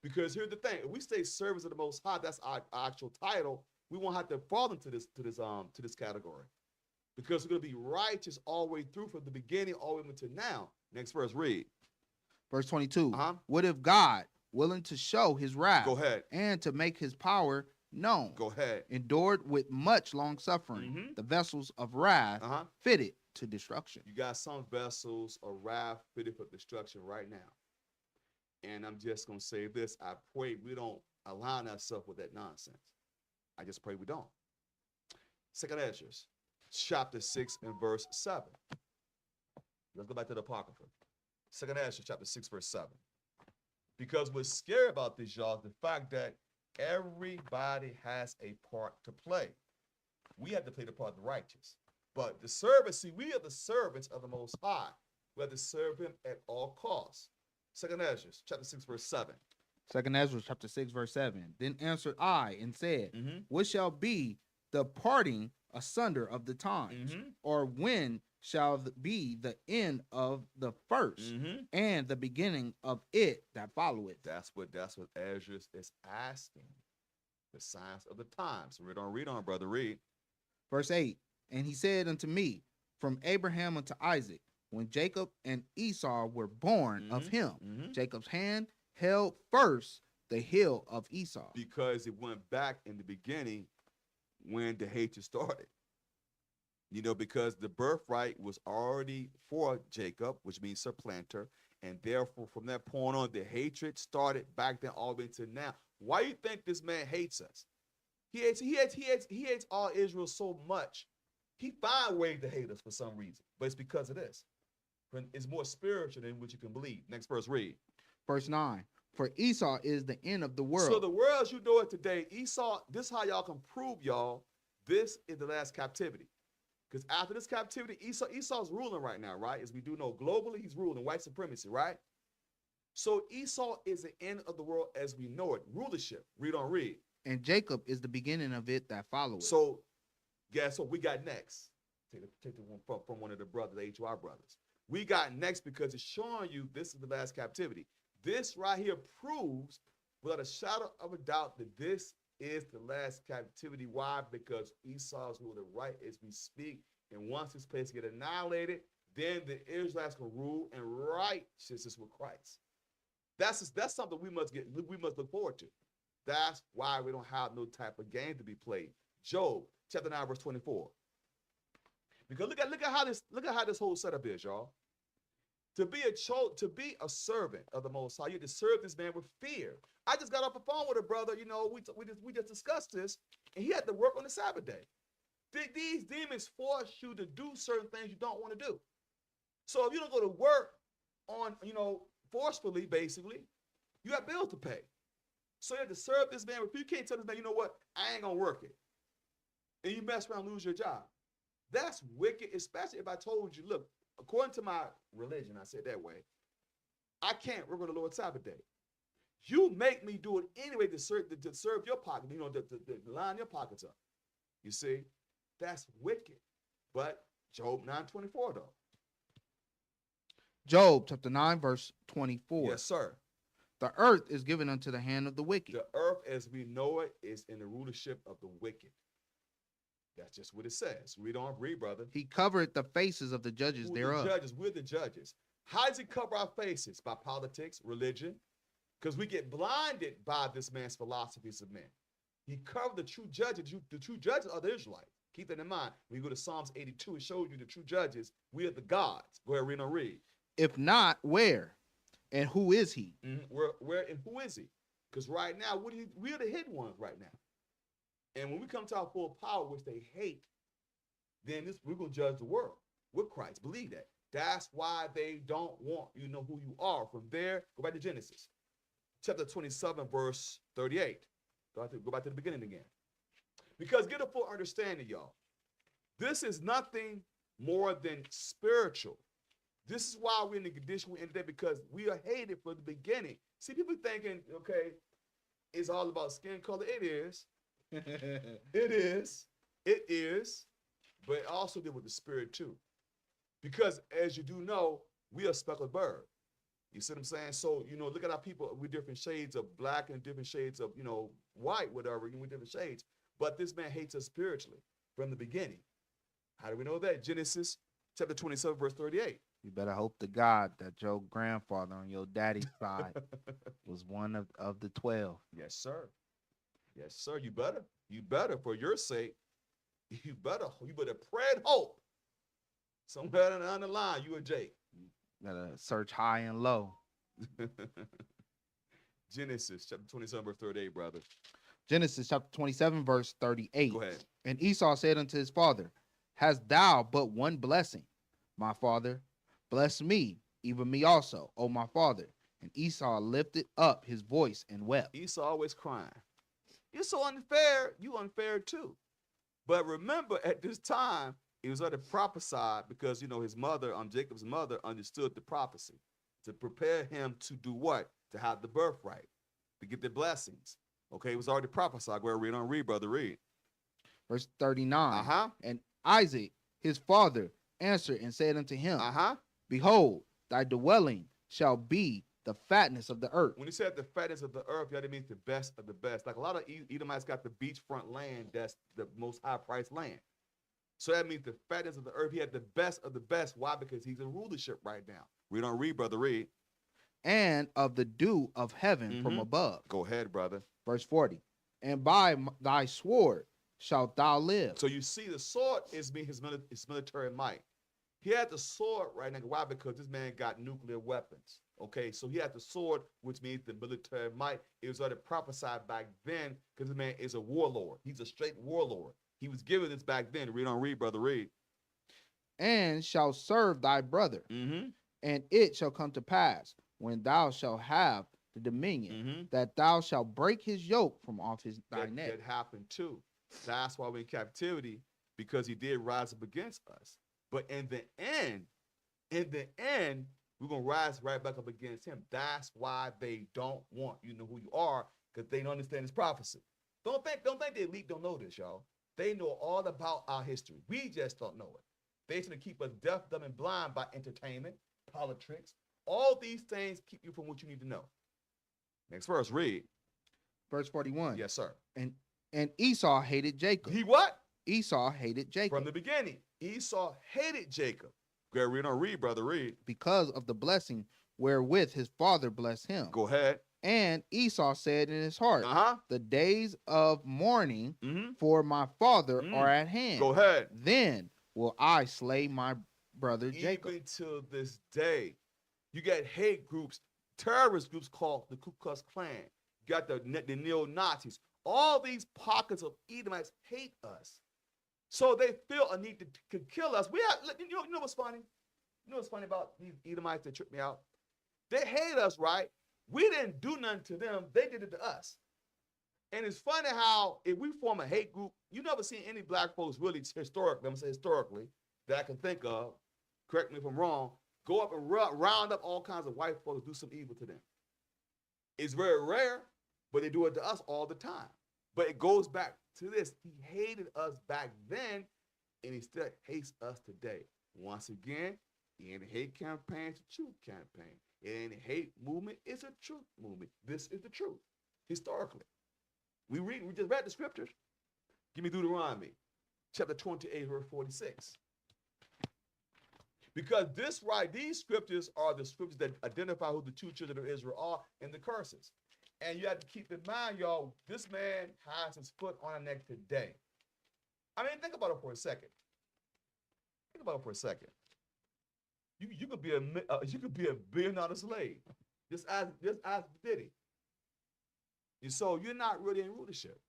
Because here's the thing: if we stay servants of the Most High, that's our actual title. We won't have to fall into this category, because we're gonna be righteous all the way through from the beginning all the way to now. Next verse, read. Verse 22. Uh-huh. What if God, willing to show his wrath, Go ahead. and to make his power known, Go ahead. endured with much long suffering the vessels of wrath Uh-huh. fitted to destruction? You got some vessels of wrath fitted for destruction right now. And I'm just going to say this. I pray we don't align ourselves with that nonsense. I just pray we don't. Second Ezra, chapter 6 and verse 7. Let's go back to the Apocrypha. Second Ezra, chapter 6, verse 7. Because what's scary about this, y'all, is the fact that everybody has a part to play. We have to play the part of the righteous. But the servants, see, we are the servants of the Most High. We have to serve him at all costs. Second Ezra, chapter 6, verse 7. Second Ezra chapter 6, verse 7. Then answered I and said, Mm-hmm. what shall be the parting asunder of the times? Mm-hmm. Or when shall be the end of the first, Mm-hmm. and the beginning of it that followeth? That's what Ezra is asking. The signs of the times. Read on, brother. Read. Verse 8. And he said unto me, from Abraham unto Isaac, when Jacob and Esau were born of him, Jacob's hand held first the heel of Esau. Because it went back in the beginning when the hatred started. You know, because the birthright was already for Jacob, which means supplanter, and therefore from that point on, the hatred started back then all the way to now. Why you think this man hates us? He hates all Israel so much. He find ways to hate us for some reason, but it's because of this. It's more spiritual than what you can believe. Next verse, read. Verse 9. For Esau is the end of the world. So the world as you know it today, Esau, this is how y'all can prove, y'all, this is the last captivity. Because after this captivity, Esau's ruling right now, right? As we do know, globally, he's ruling white supremacy, right? So Esau is the end of the world as we know it. Rulership. Read on, read. And Jacob is the beginning of it that followeth. So Guess what we got next? Take the one from one of the brothers, the HY brothers. We got next because it's showing you this is the last captivity. This right here proves without a shadow of a doubt that this is the last captivity. Why? Because Esau's ruling right as we speak. And once this place get annihilated, then the Israelites can rule in righteousness with Christ. That's something we must look forward to. That's why we don't have no type of game to be played. Job chapter 9, verse 24. Because look at how this whole setup is, y'all. To be a servant of the Most High, you have to serve this man with fear. I just got off the phone with a brother. You know, we just discussed this, and he had to work on the Sabbath day. These demons force you to do certain things you don't want to do. So if you don't go to work on, forcefully, basically, you have bills to pay. So you have to serve this man with fear. You can't tell this man, you know what, I ain't gonna work it, and you mess around, lose your job. That's wicked, especially if I told you, look, according to my religion, I said that way, I can't work on the Lord's Sabbath day. You make me do it anyway to serve your pocket, to line your pockets up. You see, that's wicked. But Job 9:24 though. Job chapter 9, verse 24. Yes, sir. The earth is given unto the hand of the wicked. The earth as we know it is in the rulership of the wicked. That's just what it says. Read on, read, brother. He covered the faces of the judges Who thereof. The judges, we're the judges. How does he cover our faces? By politics, religion, because we get blinded by this man's philosophies of men. He covered the true judges. The true judges are the Israelites. Keep that in mind. When you go to Psalms 82, it shows you the true judges. We are the gods. Go ahead, read on, read. If not, where? And who is he? Where and who is he? Because right now, we're the hidden ones right now. And when we come to our full power, which they hate, then we're going to judge the world with Christ. Believe that. That's why they don't want you to know who you are. From there, go back to Genesis. Chapter 27, verse 38. Go back to the beginning again. Because get a full understanding, y'all. This is nothing more than spiritual. This is why we're in the condition we're in today, because we are hated from the beginning. See, people thinking, okay, it's all about skin color. It is. It is. But it also deal with the spirit too. Because as you do know, we are speckled bird. You see what I'm saying? So, look at our people with different shades of black and different shades of, white, whatever, with different shades. But this man hates us spiritually from the beginning. How do we know that? Genesis chapter 27, verse 38. You better hope to God that your grandfather on your daddy's side was one of the 12. Yes, sir. Yes, sir. You better, for your sake, you better pray and hope. Somewhere down the line, you and Jake. Better search high and low. Genesis chapter 27, verse 38, brother. Genesis chapter 27, verse 38. Go ahead. And Esau said unto his father, hast thou but one blessing, my father? Bless me, even me also, O my father. And Esau lifted up his voice and wept. Esau always crying. You're so unfair. You unfair too. But remember, at this time, it was already prophesied because, his mother, Jacob's mother, understood the prophecy to prepare him to do what? To have the birthright, to get the blessings. Okay, it was already prophesied. Go ahead, read, brother, read. Verse 39. Uh-huh. And Isaac, his father, answered and said unto him, Uh-huh. Behold, thy dwelling shall be the fatness of the earth. When he said the fatness of the earth, that means the best of the best. Like a lot of Edomites got the beachfront land, that's the most high-priced land. So that means the fatness of the earth. He had the best of the best. Why? Because he's in rulership right now. Read, brother, read. And of the dew of heaven from above. Go ahead, brother. Verse 40. And by thy sword shalt thou live. So you see, the sword is his military might. He had the sword right now. Why? Because this man got nuclear weapons. Okay, so he had the sword, which means the military might. It was already prophesied back then because this man is a warlord. He's a straight warlord. He was given this back then. Read, brother, read. And shall serve thy brother. And it shall come to pass, when thou shalt have the dominion, that thou shalt break his yoke from off thy neck. That happened too. That's why we're in captivity, because he did rise up against us. But in the end, we're going to rise right back up against him. That's why they don't want you to know who you are, because they don't understand his prophecy. Don't think the elite don't know this, y'all. They know all about our history. We just don't know it. They tend to keep us deaf, dumb, and blind by entertainment, politics. All these things keep you from what you need to know. Next verse, read. Verse 41. Yes, sir. And Esau hated Jacob. He what? Esau hated Jacob. From the beginning. Esau hated Jacob. Go ahead, read on. Read, brother, read. Because of the blessing wherewith his father blessed him. Go ahead. And Esau said in his heart, Uh-huh. the days of mourning Mm-hmm. for my father are at hand. Go ahead. Then will I slay my brother Jacob. Even to this day, you got hate groups, terrorist groups called the Ku Klux Klan. You got the neo-Nazis. All these pockets of Edomites hate us. So they feel a need to kill us. You know what's funny? You know what's funny about these Edomites that tripped me out? They hate us, right? We didn't do nothing to them. They did it to us. And it's funny how if we form a hate group, you never seen any black folks really historically, I'm going to say historically, that I can think of, correct me if I'm wrong, go up and round up all kinds of white folks, do some evil to them. It's very rare, but they do it to us all the time. But it goes back to this. He hated us back then, and he still hates us today. Once again, he ain't a hate campaign, it's a truth campaign. It ain't a hate movement, it's a truth movement. This is the truth, historically. We just read the scriptures. Give me Deuteronomy, chapter 28, verse 46. Because these scriptures are the scriptures that identify who the true children of Israel are and the curses. And you have to keep in mind, y'all, this man has his foot on our neck today. I mean, think about it for a second. Think about it for a second. You could be a billion-dollar slave. Just as Diddy. And so you're not really in rulership.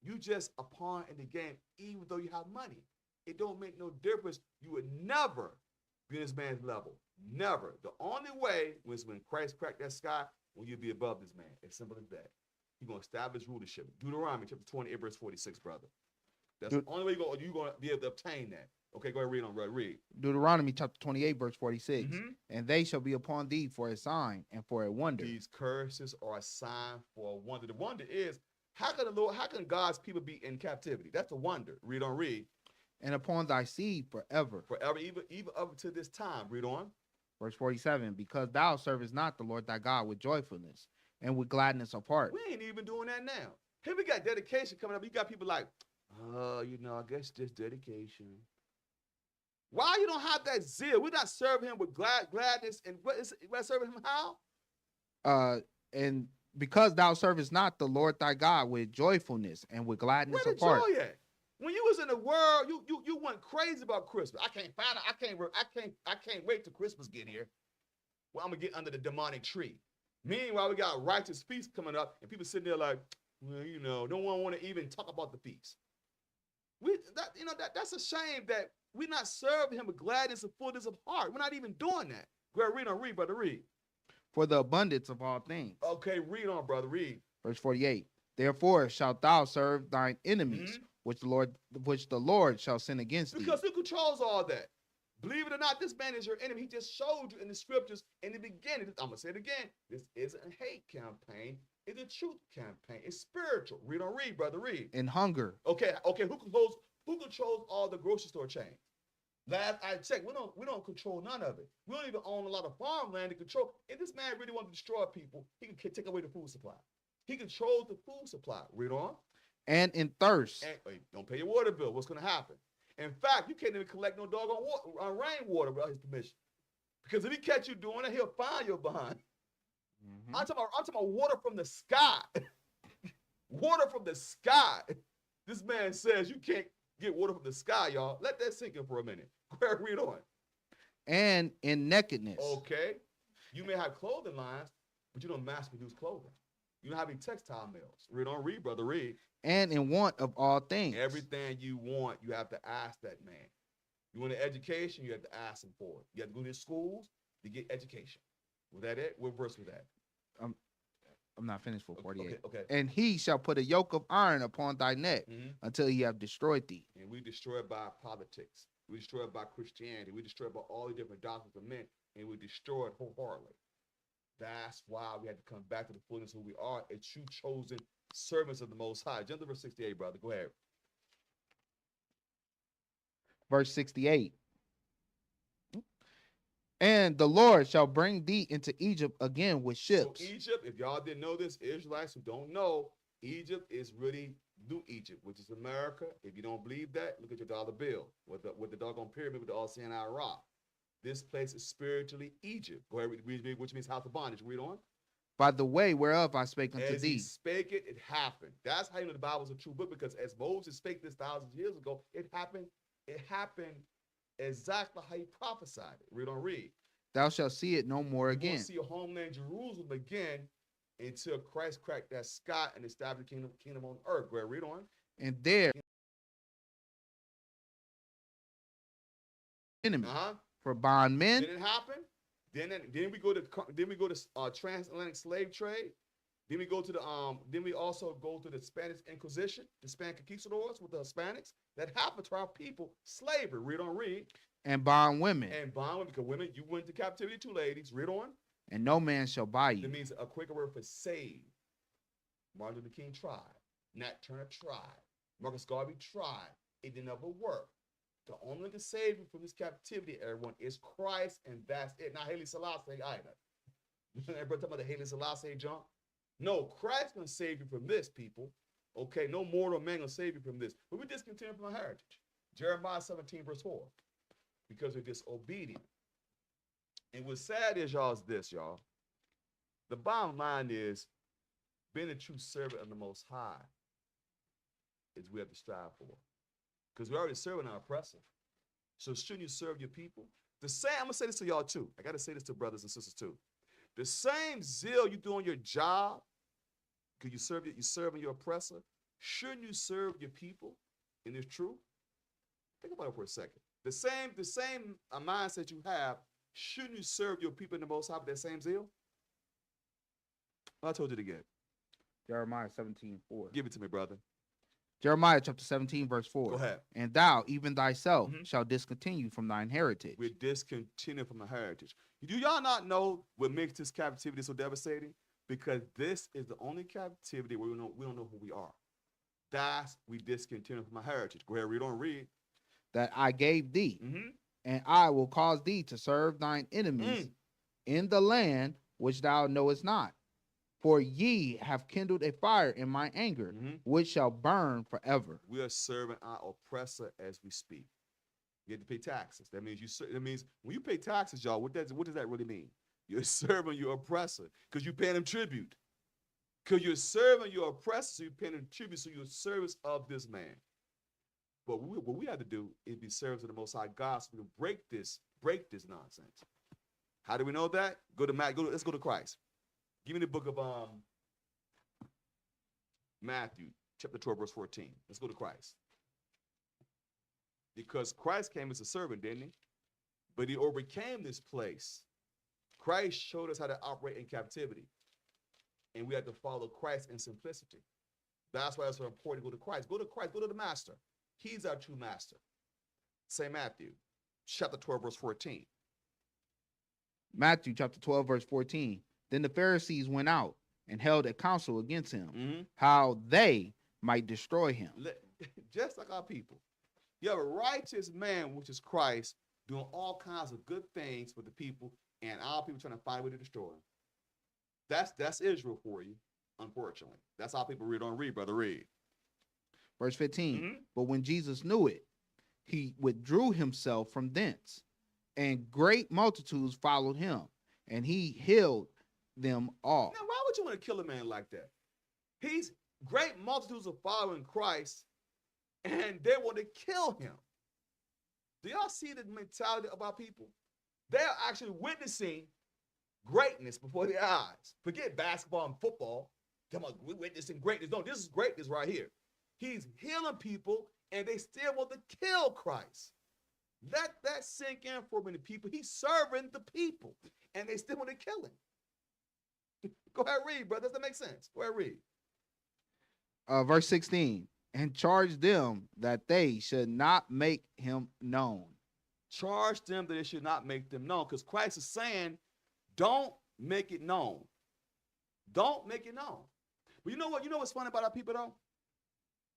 You just a pawn in the game, even though you have money. It don't make no difference. You would never be this man's level. Never. The only way was when Christ cracked that sky, when you'd be above this man. As simple as that. He's going to establish rulership. Deuteronomy chapter 28, verse 46, brother. That's the only way you're going to be able to obtain that. Okay, go ahead, read on, brother. Read. Deuteronomy chapter 28, verse 46. Mm-hmm. And they shall be upon thee for a sign and for a wonder. These curses are a sign for a wonder. The wonder is, how can God's people be in captivity? That's a wonder. Read on, read. And upon thy seed forever. Forever, even up to this time. Read on. Verse 47, because thou servest not the Lord thy God with joyfulness and with gladness of heart. We ain't even doing that now. Here we got dedication coming up. You got people like, I guess just dedication. Why you don't have that zeal? We're not serving him with gladness. And we're serving him how? And because thou servest not the Lord thy God with joyfulness and with gladness Where of the heart. joy at? When you was in the world, you went crazy about Christmas. I can't find it. I can't wait till Christmas get here. Well, I'm gonna get under the demonic tree. Meanwhile, we got righteous feast coming up, and people sitting there like, well, no one want to even talk about the feast. That's a shame that we're not serving him with gladness and fullness of heart. We're not even doing that. Go ahead, read, brother, read. For the abundance of all things. Okay, read on, brother, read. Verse 48. Therefore shalt thou serve thine enemies, which the Lord shall send against thee. Because who controls all that? Believe it or not, this man is your enemy. He just showed you in the scriptures in the beginning. I'm going to say it again. This isn't a hate campaign. It's a truth campaign. It's spiritual. Read on, read, brother, read. In hunger. Okay. Who controls all the grocery store chains? Last I checked, we don't control none of it. We don't even own a lot of farmland to control. If this man really wanted to destroy people, he can take away the food supply. He controls the food supply. Read on. And in thirst. And, wait, don't pay your water bill. What's going to happen? In fact, you can't even collect no doggone rainwater without his permission. Because if he catch you doing it, he'll fine you behind. Mm-hmm. I'm talking about water from the sky. Water from the sky. This man says you can't get water from the sky, y'all. Let that sink in for a minute. Go ahead, read on. And in nakedness. Okay. You may have clothing lines, but you don't mass produce clothing. You don't have any textile mills. Read on, read, brother, read. And in want of all things. Everything you want, you have to ask that man. You want an education, you have to ask him for it. You have to go to schools to get education. Was that it? What verse was that? I'm not finished for 48. Okay. And he shall put a yoke of iron upon thy neck until he have destroyed thee. And we destroy it by politics. We destroy it by Christianity. We destroy it by all the different doctrines of men. And we destroy it wholeheartedly. That's why we had to come back to the fullness of who we are, a true chosen servants of the Most High. Jump to verse 68, brother. Go ahead. Verse 68. And the Lord shall bring thee into Egypt again with ships. So Egypt, if y'all didn't know this, Israelites who don't know, Egypt is really New Egypt, which is America. If you don't believe that, look at your dollar bill with the doggone pyramid with the all seeing eye rock. This place is spiritually Egypt. Go ahead, read, which means house of bondage. Read on. By the way whereof I spake unto As he thee. spake it, it happened. That's how you know the Bible is a true book, because as Moses spake this thousands of years ago, it happened. It happened exactly how he prophesied it. Read on, read. Thou shalt see it no more You again. won't see your homeland Jerusalem again until Christ cracked that sky and established the kingdom on earth. Go ahead, read on. And there enemy for bondmen. Did it happen? Then we go to transatlantic slave trade. Then we go to then we also go to the Spanish Inquisition, the Spanish conquistadors with the Hispanics. That happened to our people. Slavery. Read on, read. And bond women. And bond women, because women, you went to captivity too, ladies. Read on. And no man shall buy you. That means a quicker word for save. Martin Luther King tried. Nat Turner tried. Marcus Garvey tried. It didn't ever work. The only one can save you from this captivity, everyone, is Christ, and that's it. Not Haile Selassie either. Everybody talking about the Haile Selassie junk? No, Christ gonna save you from this, people. Okay, no mortal man gonna save you from this. But we discontinue from our heritage. Jeremiah 17, verse 4. Because we're disobedient. And what's sad is, y'all, is this, y'all. The bottom line is, being a true servant of the Most High is we have to strive for. Because we're already serving our oppressor. So shouldn't you serve your people? The same, I'm gonna say this to y'all too. I gotta say this to brothers and sisters too. The same zeal you do on your job, because you're serving your oppressor, shouldn't you serve your people in this truth? Think about it for a second. The same mindset you have, shouldn't you serve your people in the Most High with that same zeal? I told you to get. Jeremiah 17:4. Give it to me, brother. Jeremiah chapter 17, verse 4. Go ahead. And thou, even thyself, shall discontinue from thine heritage. We're discontinuing from the heritage. Do y'all not know what makes this captivity so devastating? Because this is the only captivity where we don't know who we are. That's we discontinue from our heritage. Go ahead, read on, read. That I gave thee, and I will cause thee to serve thine enemies in the land which thou knowest not. For ye have kindled a fire in my anger, which shall burn forever. We are serving our oppressor as we speak. You have to pay taxes. That means when you pay taxes, y'all, what does that really mean? You're serving your oppressor because you're paying him tribute. Because you're serving your oppressor, so you're paying him tribute, so you're in service of this man. But what we have to do is be servants of the Most High God, so we can break this nonsense. How do we know that? Let's go to Christ. Give me the book of Matthew, chapter 12, verse 14. Let's go to Christ. Because Christ came as a servant, didn't he? But he overcame this place. Christ showed us how to operate in captivity. And we have to follow Christ in simplicity. That's why it's so important to go to Christ. Go to Christ. Go to the master. He's our true master. St. Matthew, chapter 12, verse 14. Matthew chapter 12, verse 14. Then the Pharisees went out and held a council against him, how they might destroy him. Just like our people. You have a righteous man, which is Christ, doing all kinds of good things for the people, and our people trying to find a way to destroy him. That's Israel for you, unfortunately. That's how people read, brother, read. Verse 15. But when Jesus knew it, he withdrew himself from thence, and great multitudes followed him, and he healed them all. Now, why would you want to kill a man like that? He's great multitudes are following Christ, and they want to kill him. Do y'all see the mentality of our people? They're actually witnessing greatness before their eyes. Forget basketball and football. We're witnessing greatness. No, this is greatness right here. He's healing people, and they still want to kill Christ. Let that sink in for many people. He's serving the people, and they still want to kill him. Go ahead, read, brother. Does that make sense? Go ahead, read. Verse 16. And charge them that they should not make him known. Charge them that they should not make them known. Because Christ is saying, don't make it known. Don't make it known. But you know what? You know what's funny about our people, though?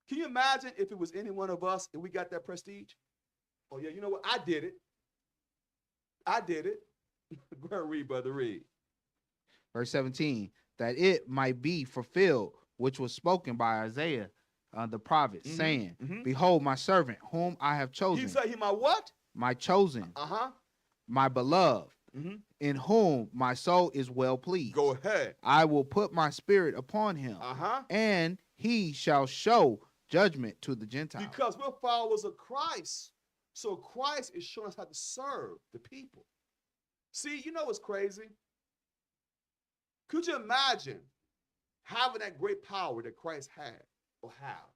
Can you imagine if it was any one of us and we got that prestige? Oh yeah, you know what? I did it. I did it. Go ahead, read, brother, read. Verse 17, that it might be fulfilled, which was spoken by Isaiah the prophet, Mhm, saying, mhm. Behold, my servant, whom I have He chosen, said he my what? my chosen, Uh-huh. my beloved, Mm-hmm. in whom my soul is well pleased. Go ahead. I will put my spirit upon him, Uh-huh. and he shall show judgment to the Gentiles. Because we're followers of Christ. So Christ is showing us how to serve the people. See, you know what's crazy? Could you imagine having that great power that Christ had or have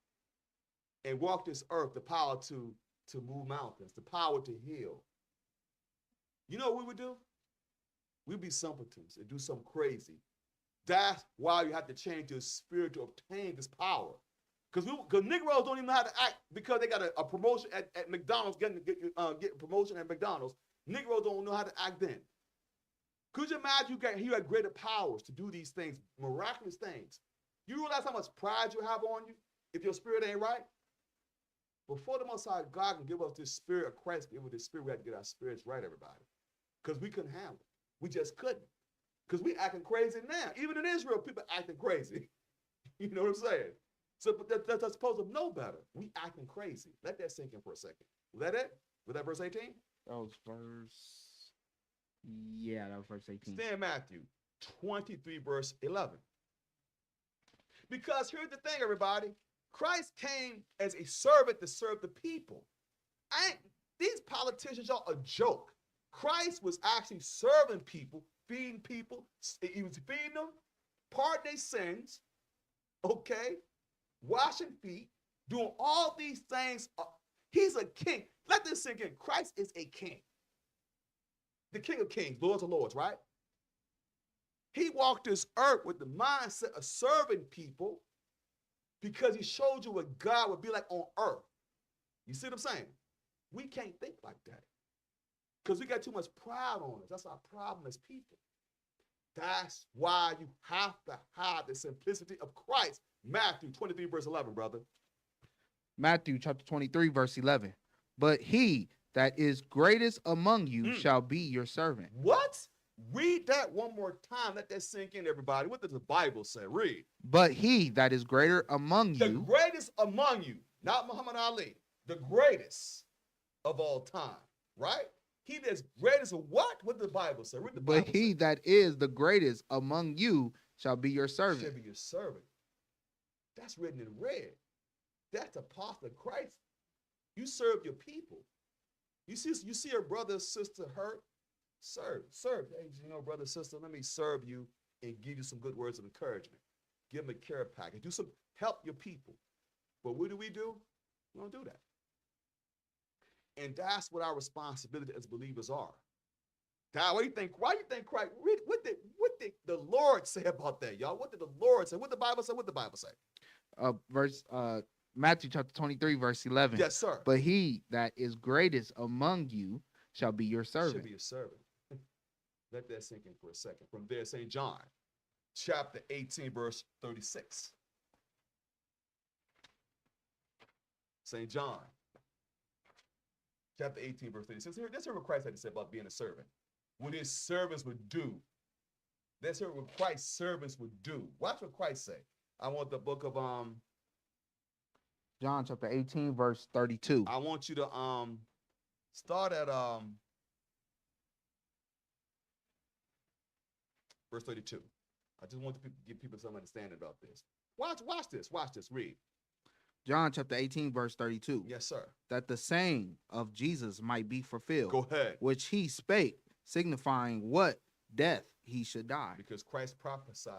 and walk this earth, the power to move mountains, the power to heal? You know what we would do? We'd be simpletons and do something crazy. That's why you have to change your spirit to obtain this power. Because Negroes don't even know how to act because they got a promotion at McDonald's, getting promotion at McDonald's. Negroes don't know how to act then. Could you imagine you had greater powers to do these things, miraculous things? You realize how much pride you have on you if your spirit ain't right? Before the Most High God can give us this spirit of Christ, give us this spirit, we have to get our spirits right, everybody. Because we couldn't handle it. We just couldn't. Because we acting crazy now. Even in Israel, people acting crazy. You know what I'm saying? So but that's supposed to know better. We acting crazy. Let that sink in for a second. Was that it? Was that verse 18? That was verse 18. Stay in Matthew 23, verse 11. Because here's the thing, everybody. Christ came as a servant to serve the people. These politicians are a joke. Christ was actually serving people, feeding people. He was feeding them, pardoning their sins, okay, washing feet, doing all these things. He's a king. Let this sink in. Christ is a king. The King of Kings, Lords of Lords, right? He walked this earth with the mindset of serving people because he showed you what God would be like on earth. You see what I'm saying? We can't think like that because we got too much pride on us. That's our problem as people. That's why you have to have the simplicity of Christ. Matthew 23, verse 11, brother. Matthew chapter 23, verse 11. But he that is greatest among you shall be your servant. What? Read that one more time. Let that sink in, everybody. What does the Bible say? Read. But he that is greater among The you, greatest among you, not Muhammad Ali, the greatest of all time, right? He that's greatest of what? What does the Bible say? Read the Bible. but he that is the greatest among you shall be your servant. Shall be your servant. That's written in red. That's the apostle of Christ. You serve your people. You see your brother, sister hurt, serve. Hey, you know, brother, sister, let me serve you and give you some good words of encouragement. Give them a care package. Help your people. But what do? We don't do that. And that's what our responsibility as believers are. Now, why do you think Christ? What did the Lord say about that, y'all? What did the Lord say? What did the Bible say? What did the Bible say? Matthew chapter 23, verse 11. Yes, sir. But he that is greatest among you shall be your servant. Should be a servant. Let that sink in for a second. From there, St. John, chapter 18, verse 36. St. John, chapter 18, verse 36. Let's hear what Christ had to say about being a servant. What his servants would do. Let's hear what Christ's servants would do. Watch what Christ say. I want the book of John chapter 18, verse 32. I want you to start at verse 32. I just want to give people some understanding about this. Watch this. Read. John chapter 18, verse 32. Yes, sir. That the saying of Jesus might be fulfilled. Go ahead. Which he spake, signifying what death he should die. Because Christ prophesied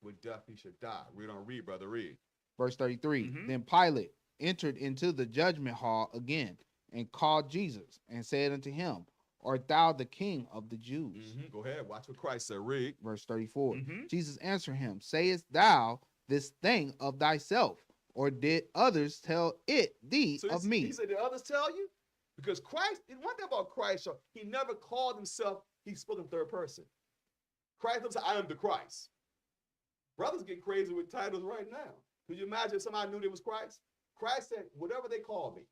with death he should die. Read, brother, read. Verse 33. Mhm. Then Pilate entered into the judgment hall again and called Jesus and said unto him, Art thou the king of the Jews? Go ahead. Watch what Christ said. Read. Verse 34. Mhm. Jesus answered him, Sayest thou this thing of thyself, or did others tell it thee of me? He said, did others tell you? Because Christ, one thing about Christ, he never called himself, he spoke in third person. Christ said, I am the Christ. Brothers get crazy with titles right now. Could you imagine if somebody knew there was Christ? Christ said, whatever they call me.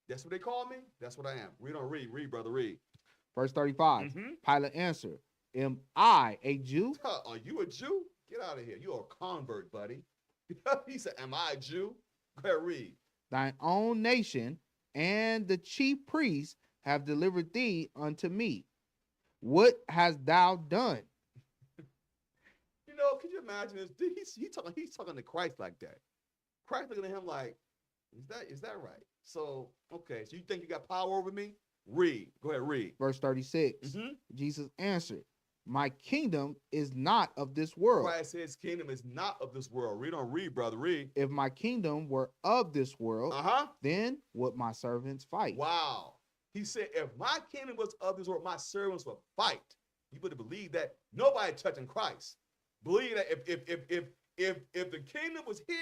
That's what they call me. That's what I am. Read on, read, brother, read. Verse 35. Pilate answered, am I a Jew? Are you a Jew? Get out of here. You're a convert, buddy. He said, am I a Jew? Go ahead, read. Thine own nation and the chief priests have delivered thee unto me. What hast thou done? You know, can you imagine this? He's talking to Christ like that. Christ looking at him like, is that right? So, okay, so you think you got power over me? Read. Go ahead, read. Verse 36. Jesus answered, my kingdom is not of this world. Christ says kingdom is not of this world. Read on, read, brother, read. If my kingdom were of this world, then would my servants fight. Wow. He said, if my kingdom was of this world, my servants would fight. You better believe that. Nobody touching Christ. Believe that if the kingdom was here,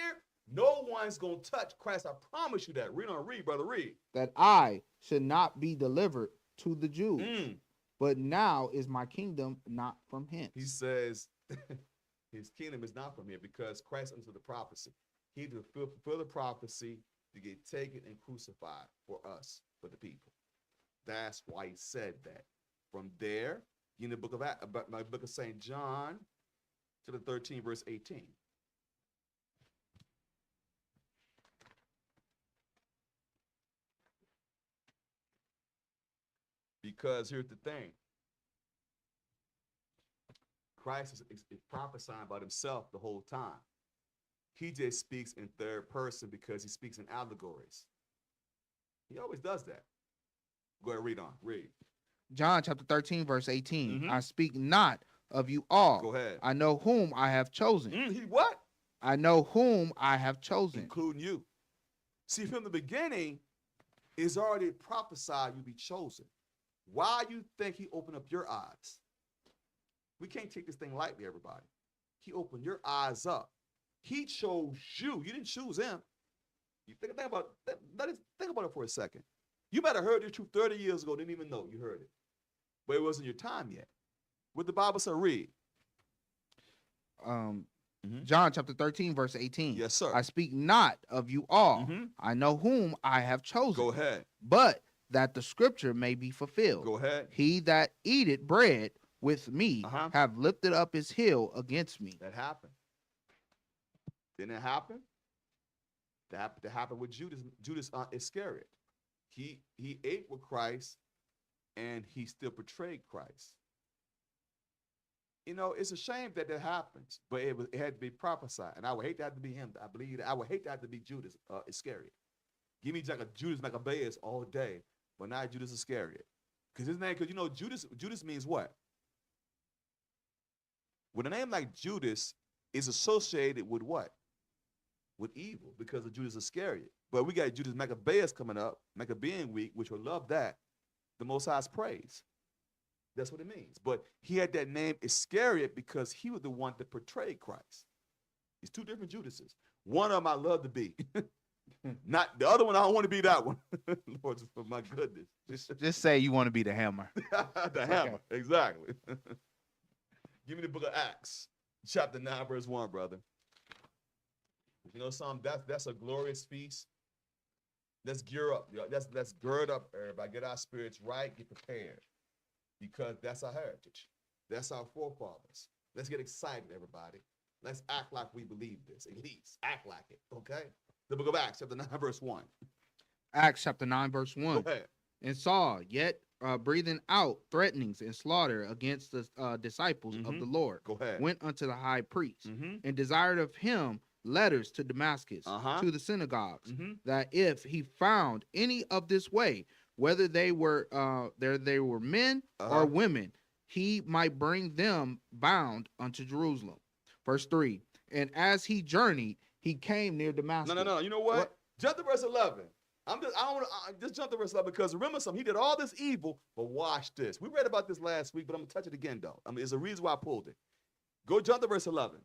no one's going to touch Christ. I promise you that. Read on, read, brother, read. That I should not be delivered to the Jews. But now is my kingdom not from hence. He says his kingdom is not from here because Christ understood the prophecy. He to fulfill the prophecy to get taken and crucified for us, for the people. That's why he said that. From there, in the book of St. John, to the 13, verse 18. Because here's the thing. Christ is prophesying about himself the whole time. He just speaks in third person because he speaks in allegories. He always does that. Go ahead, read on. Read. John chapter 13, verse 18. I speak not of you all. Go ahead. I know whom I have chosen. He what? I know whom I have chosen. Including you. See, from the beginning, it's already prophesied you'll be chosen. Why you think he opened up your eyes? We can't take this thing lightly, everybody. He opened your eyes up. He chose you. You didn't choose him. You think about that. Think about it for a second. You might have heard the truth 30 years ago, didn't even know you heard it. But it wasn't your time yet. What the Bible said, read. John chapter 13, verse 18. Yes, sir. I speak not of you all. I know whom I have chosen. Go ahead. But that the scripture may be fulfilled. Go ahead. He that eateth bread with me have lifted up his heel against me. That happened. Didn't it happen? That happened with Judas Iscariot. He ate with Christ, and he still betrayed Christ. You know, it's a shame that happens, but it had to be prophesied, and I would hate that to be him. I believe that I would hate that to be Judas Iscariot. Give me like a Judas Maccabeus all day, but not Judas Iscariot, because his name, because you know Judas means what? With a name like Judas is associated with what? With evil, because of Judas Iscariot. But we got Judas Maccabeus coming up, Maccabean week, which will love that. The Most High's praise. That's what it means. But he had that name Iscariot because he was the one that portrayed Christ. It's two different Judases. One of them I love to be. Not the other one, I don't want to be that one. Lord, for my goodness. Just say you want to be the hammer. The hammer, exactly. Give me the book of Acts, chapter 9, verse 1, brother. You know something? That's a glorious feast. Let's gear up. Let's gird up, everybody. Get our spirits right. Get prepared. Because that's our heritage. That's our forefathers. Let's get excited, everybody. Let's act like we believe this. At least act like it, okay? The book of Acts, chapter 9, verse 1. Acts chapter 9, verse 1. Go ahead. And Saul, yet breathing out threatenings and slaughter against the disciples of the Lord, Go ahead. went unto the high priest and desired of him letters to Damascus, to the synagogues, that if he found any of this way, whether they were men or women, he might bring them bound unto Jerusalem. Verse 3. And as he journeyed, he came near Damascus. No. You know what? Jump to verse 11. I don't want to just jump to verse 11 because remember something. He did all this evil, but watch this. We read about this last week, but I'm going to touch it again, though. I mean, there's a reason why I pulled it. Go jump to verse 11.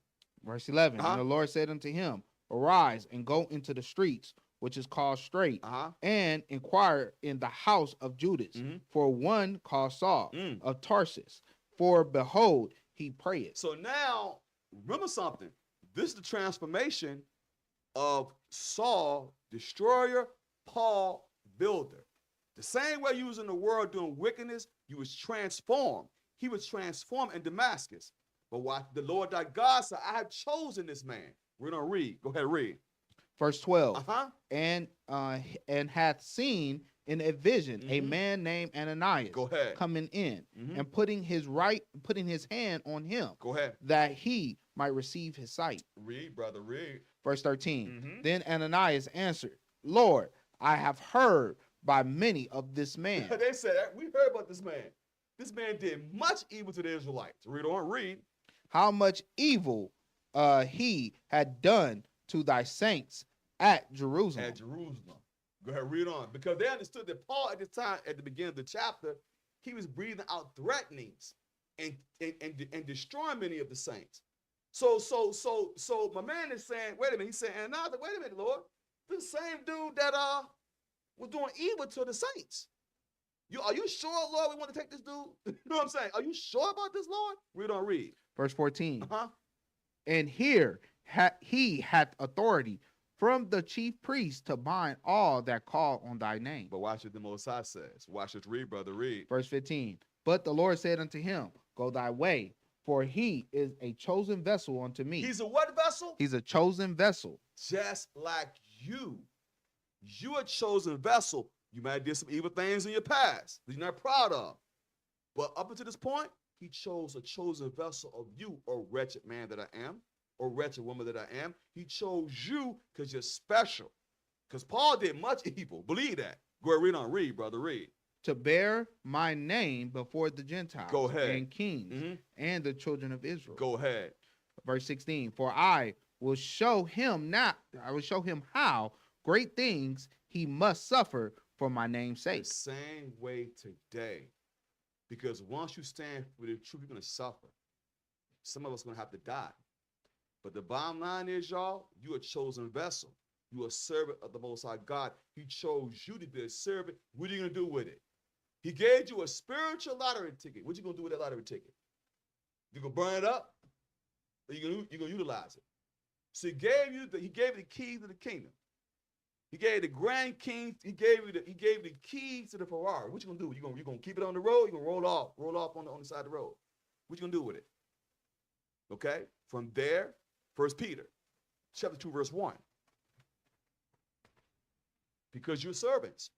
Verse 11. And the Lord said unto him, arise and go into the streets, which is called Straight, and inquire in the house of Judas for one called Saul of Tarsus. For behold, he prayeth. So now, remember something. This is the transformation of Saul, destroyer, Paul, builder. The same way you was in the world doing wickedness, you was transformed. He was transformed in Damascus. But what the Lord thy God said, I have chosen this man. We're gonna read. Go ahead, read. Verse 12. Uh-huh. And hath seen in a vision a Mhm. man named Ananias Go ahead. coming in Mhm. and putting his hand on him, Go ahead. that he might receive his sight. Read, brother, read. Verse 13. Mhm. Then Ananias answered, Lord, I have heard by many of this man. They said, we heard about this man. This man did much evil to the Israelites. Read on, read. How much evil he had done to thy saints at Jerusalem. At Jerusalem. Go ahead, read on. Because they understood that Paul at this time, at the beginning of the chapter, he was breathing out threatenings and destroying many of the saints. So my man is saying, wait a minute, he's saying, Ananias, wait a minute, Lord. The same dude that was doing evil to the saints. Are you sure, Lord, we want to take this dude? You know what I'm saying? Are you sure about this, Lord? Read on, read. Verse 14. Uh-huh. And here he hath authority from the chief priest to bind all that call on thy name. But watch what the Most High says. Watch this, read, brother, read. Verse 15. But the Lord said unto him, Go thy way, for he is a chosen vessel unto me. He's a what vessel? He's a chosen vessel. Just like you. You a chosen vessel. You might have did some evil things in your past that you're not proud of. But up until this point, he chose a chosen vessel of you, O wretched man that I am, or wretched woman that I am. He chose you because you're special. Because Paul did much evil. Believe that. Go ahead, read on. Read, brother, read. To bear my name before the Gentiles Go ahead. and kings Mhm. and the children of Israel. Go ahead. Verse 16. For I will show him how great things he must suffer for my name's The sake. same way today. Because once you stand for the truth, you're going to suffer. Some of us are going to have to die. But the bottom line is, y'all, you're a chosen vessel. You're a servant of the Most High God. He chose you to be a servant. What are you going to do with it? He gave you a spiritual lottery ticket. What you going to do with that lottery ticket? You going to burn it up? Or you going to utilize it? So he gave you the key to the kingdom. He gave the grand king, he gave the keys to the Ferrari. What you gonna do? You gonna keep it on the road? You gonna roll off on the side of the road? What you gonna do with it? Okay? From there, 1 Peter, chapter 2, verse 1. Because you're servants.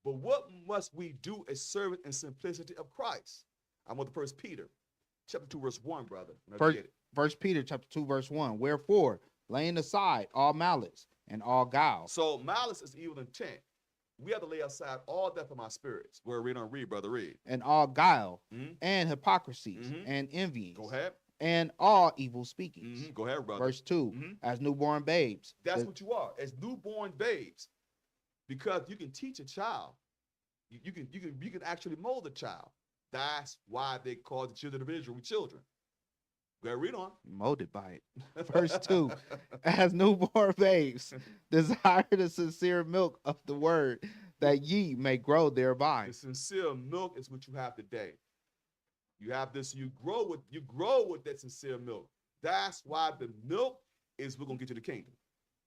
But what must we do as servants in simplicity of Christ? I want the 1 Peter, chapter 2, verse 1, brother. First Peter chapter 2, verse 1. Wherefore, laying aside all malice and all guile. So malice is evil intent. We have to lay aside all that from our spirits. Go ahead, read, brother, read. And all guile Mhm. and hypocrisies Mhm. and envyings. Go ahead. And all evil speakings. Go ahead, brother. Verse 2. Mhm. As newborn babes. That's what you are, as newborn babes. Because you can teach a child. You can actually mold a child. That's why they call the children of Israel children. Go ahead, read on. Molded by it. Verse 2. As newborn babes, desire the sincere milk of the word, that ye may grow thereby. The sincere milk is what you have today. You have this, you grow with that sincere milk. That's why the milk is we're gonna get you the kingdom.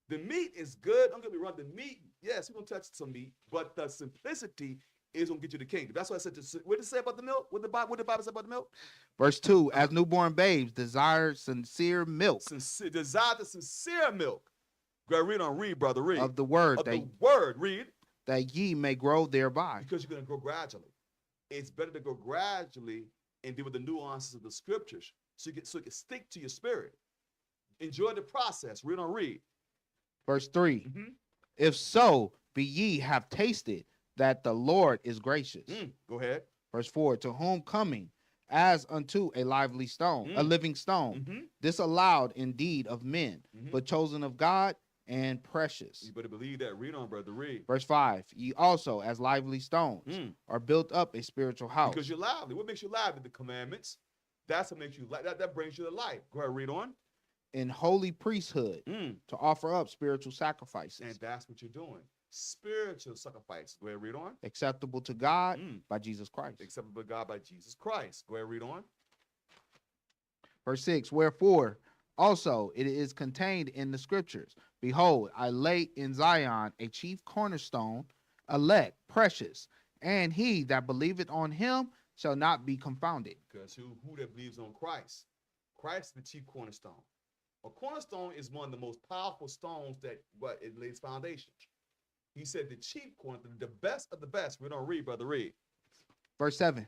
The meat is good. Don't get me wrong. The meat, yes, we're gonna touch some meat, but the simplicity is gonna get you the kingdom. That's why I said, what did it say about the milk? What did the Bible say about the milk? Verse 2. As newborn babes, desire sincere milk Desire the sincere milk. Go ahead, read, brother, read. of the word, Of the word, read. that ye may grow thereby. Because you're gonna grow gradually. It's better to grow gradually and deal with the nuances of the scriptures, so it can stick to your spirit. Enjoy the process. Read. Verse 3. Mhm. If so, be ye have tasted that the Lord is gracious. Go ahead. Verse 4. To whom coming as unto a lively stone, a living stone, disallowed indeed of men, but chosen of God and precious. You better believe that. Read on, brother. Read. Verse 5. Ye also, as lively stones, are built up a spiritual house. Because you're lively. What makes you lively? The commandments. That's what makes you that brings you to life. Go ahead, read on. In holy priesthood, to offer up spiritual sacrifices. And that's what you're doing. Spiritual sacrifice. Go ahead, read on. Acceptable to God by Jesus Christ. Acceptable to God by Jesus Christ. Go ahead, read on. Verse 6. Wherefore also it is contained in the scriptures. Behold, I lay in Zion a chief cornerstone, elect, precious, and he that believeth on him shall not be confounded. Because who that believes on Christ? Christ is the chief cornerstone. A cornerstone is one of the most powerful stones that it lays foundation. He said the chief cornerstone, the best of the best. We don't read, brother, read. Verse 7.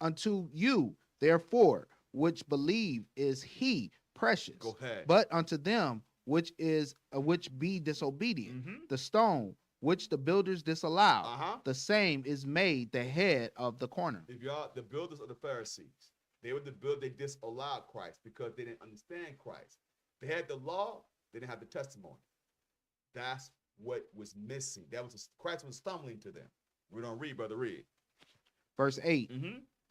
Unto you, therefore, which believe is he precious. Go ahead. But unto them which be disobedient, the stone which the builders disallowed, the same is made the head of the corner. If y'all, the builders of the Pharisees, they disallowed Christ because they didn't understand Christ. They had the law, they didn't have the testimony. That's what was missing. Christ was stumbling to them. We don't read, brother, read. Verse 8.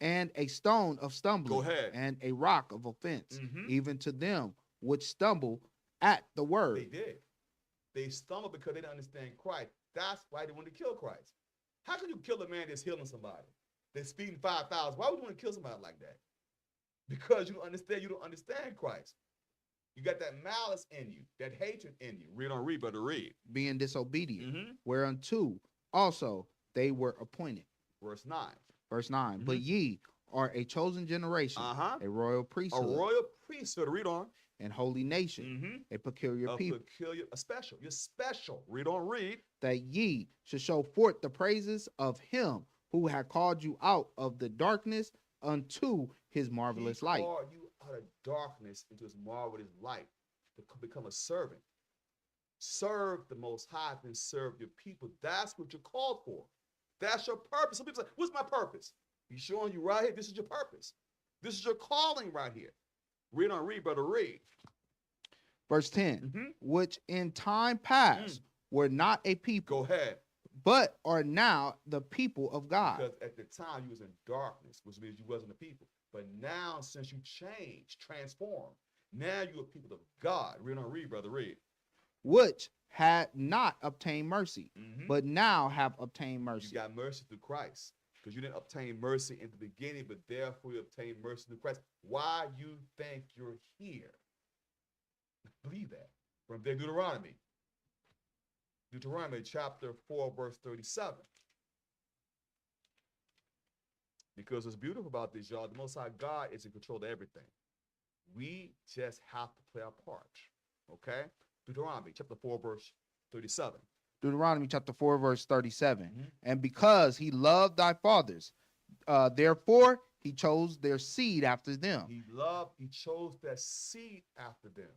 And a stone of stumbling, Go ahead. and a rock of offense, even to them which stumble at the word. They did. They stumbled because they didn't understand Christ. That's why they wanted to kill Christ. How can you kill a man that's healing somebody, that's feeding 5,000? Why would you want to kill somebody like that? Because you don't understand Christ. You got that malice in you, that hatred in you. Read on, read, brother, read. Being disobedient, whereunto also they were appointed. Verse 9. Verse 9. But ye are a chosen generation, a royal priesthood. A royal priesthood. Read on. And holy nation, a peculiar people. A special. You're special. Read on, read. That ye should show forth the praises of him who had called you out of the darkness unto his marvelous light. He called you out of darkness into his marvelous light to become a servant. Serve the Most High and serve your people. That's what you're called for. That's your purpose. Some people say, what's my purpose? He's showing you right here. This is your purpose. This is your calling right here. Read on, read, brother, read. Verse 10, which in time past were not a people. Go ahead. But are now the people of God. Because at the time you was in darkness, which means you wasn't a people. But now, since you changed, transformed, now you're a people of God. Read on, read, brother, read. Which had not obtained mercy, but now have obtained mercy. You got mercy through Christ. Because you didn't obtain mercy in the beginning, but therefore you obtain mercy through Christ. Why you think you're here? Believe that. From there, Deuteronomy. Deuteronomy chapter 4, verse 37. Because what's beautiful about this, y'all, the Most High God is in control of everything. We just have to play our part. Okay? Deuteronomy chapter 4, verse 37. Deuteronomy chapter 4, verse 37. And because he loved thy fathers, therefore he chose their seed after them. He chose their seed after them.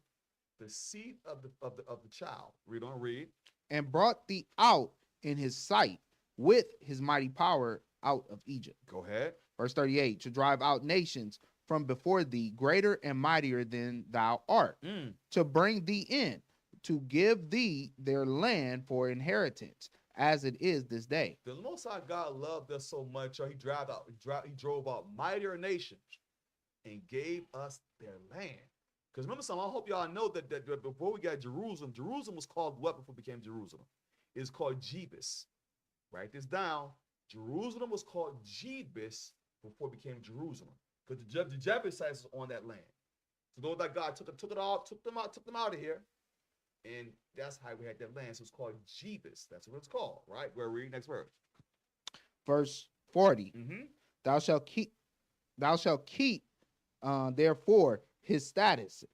The seed of the child. Read on, read. And brought thee out in his sight with his mighty power out of Egypt. Go ahead. Verse 38, to drive out nations from before thee, greater and mightier than thou art, to bring thee in, to give thee their land for inheritance, as it is this day. The Most High God loved us so much, he drove out mightier nations and gave us their land. Because remember something, I hope y'all know that before we got Jerusalem, Jerusalem was called what before it became Jerusalem? It's called Jebus. Write this down. Jerusalem was called Jebus before it became Jerusalem. Because the Jebusites was on that land. So those that God took them out of here. And that's how we had that land. So it's called Jebus. That's what it's called, right? We're reading next verse. Verse 40. Thou shalt keep therefore his statutes,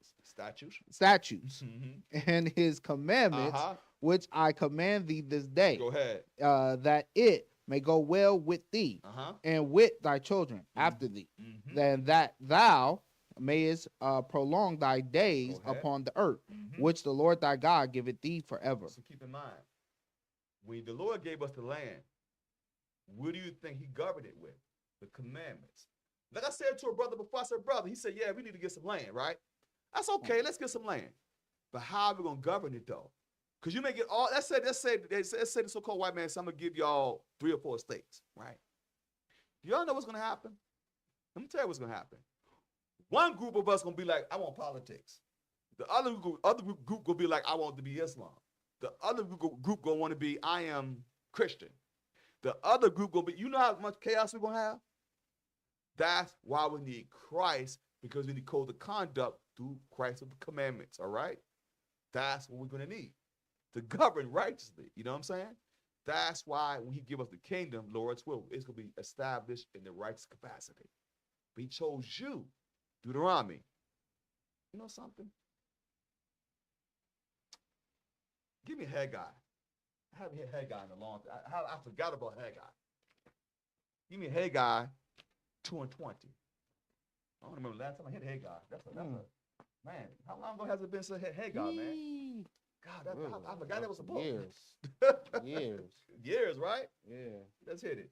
and his commandments, which I command thee this day. Go ahead. That it may go well with thee and with thy children after thee, then that thou mayest prolong thy days upon the earth, which the Lord thy God giveth thee forever. So keep in mind, when the Lord gave us the land, what do you think he governed it with? The commandments. Like I said to a brother before, I said, brother, he said, yeah, we need to get some land, right? That's okay, let's get some land. But how are we going to govern it, though? Because you may get all, let's say the so-called white man said, I'm going to give y'all 3 or 4 states, right? Do y'all know what's going to happen? Let me tell you what's going to happen. One group of us going to be like, I want politics. The other group going to be like, I want to be Islam. The other group going to want to be, I am Christian. The other group going to be, you know how much chaos we're going to have? That's why we need Christ, because we need code of conduct through Christ with the commandments, all right? That's what we're going to need to govern righteously. You know what I'm saying? That's why when he give us the kingdom, Lord's will, it's going to be established in the righteous capacity. But he chose you, Deuteronomy. You know something? Give me Haggai. I haven't hit Haggai in a long time. I forgot about Haggai. Give me Haggai 2:20. I don't remember the last time I hit Haggai. That's a man. How long ago has it been since I hit Haggai, man? God, I forgot that was a book. Years. Years. Years, right? Yeah. Let's hit it.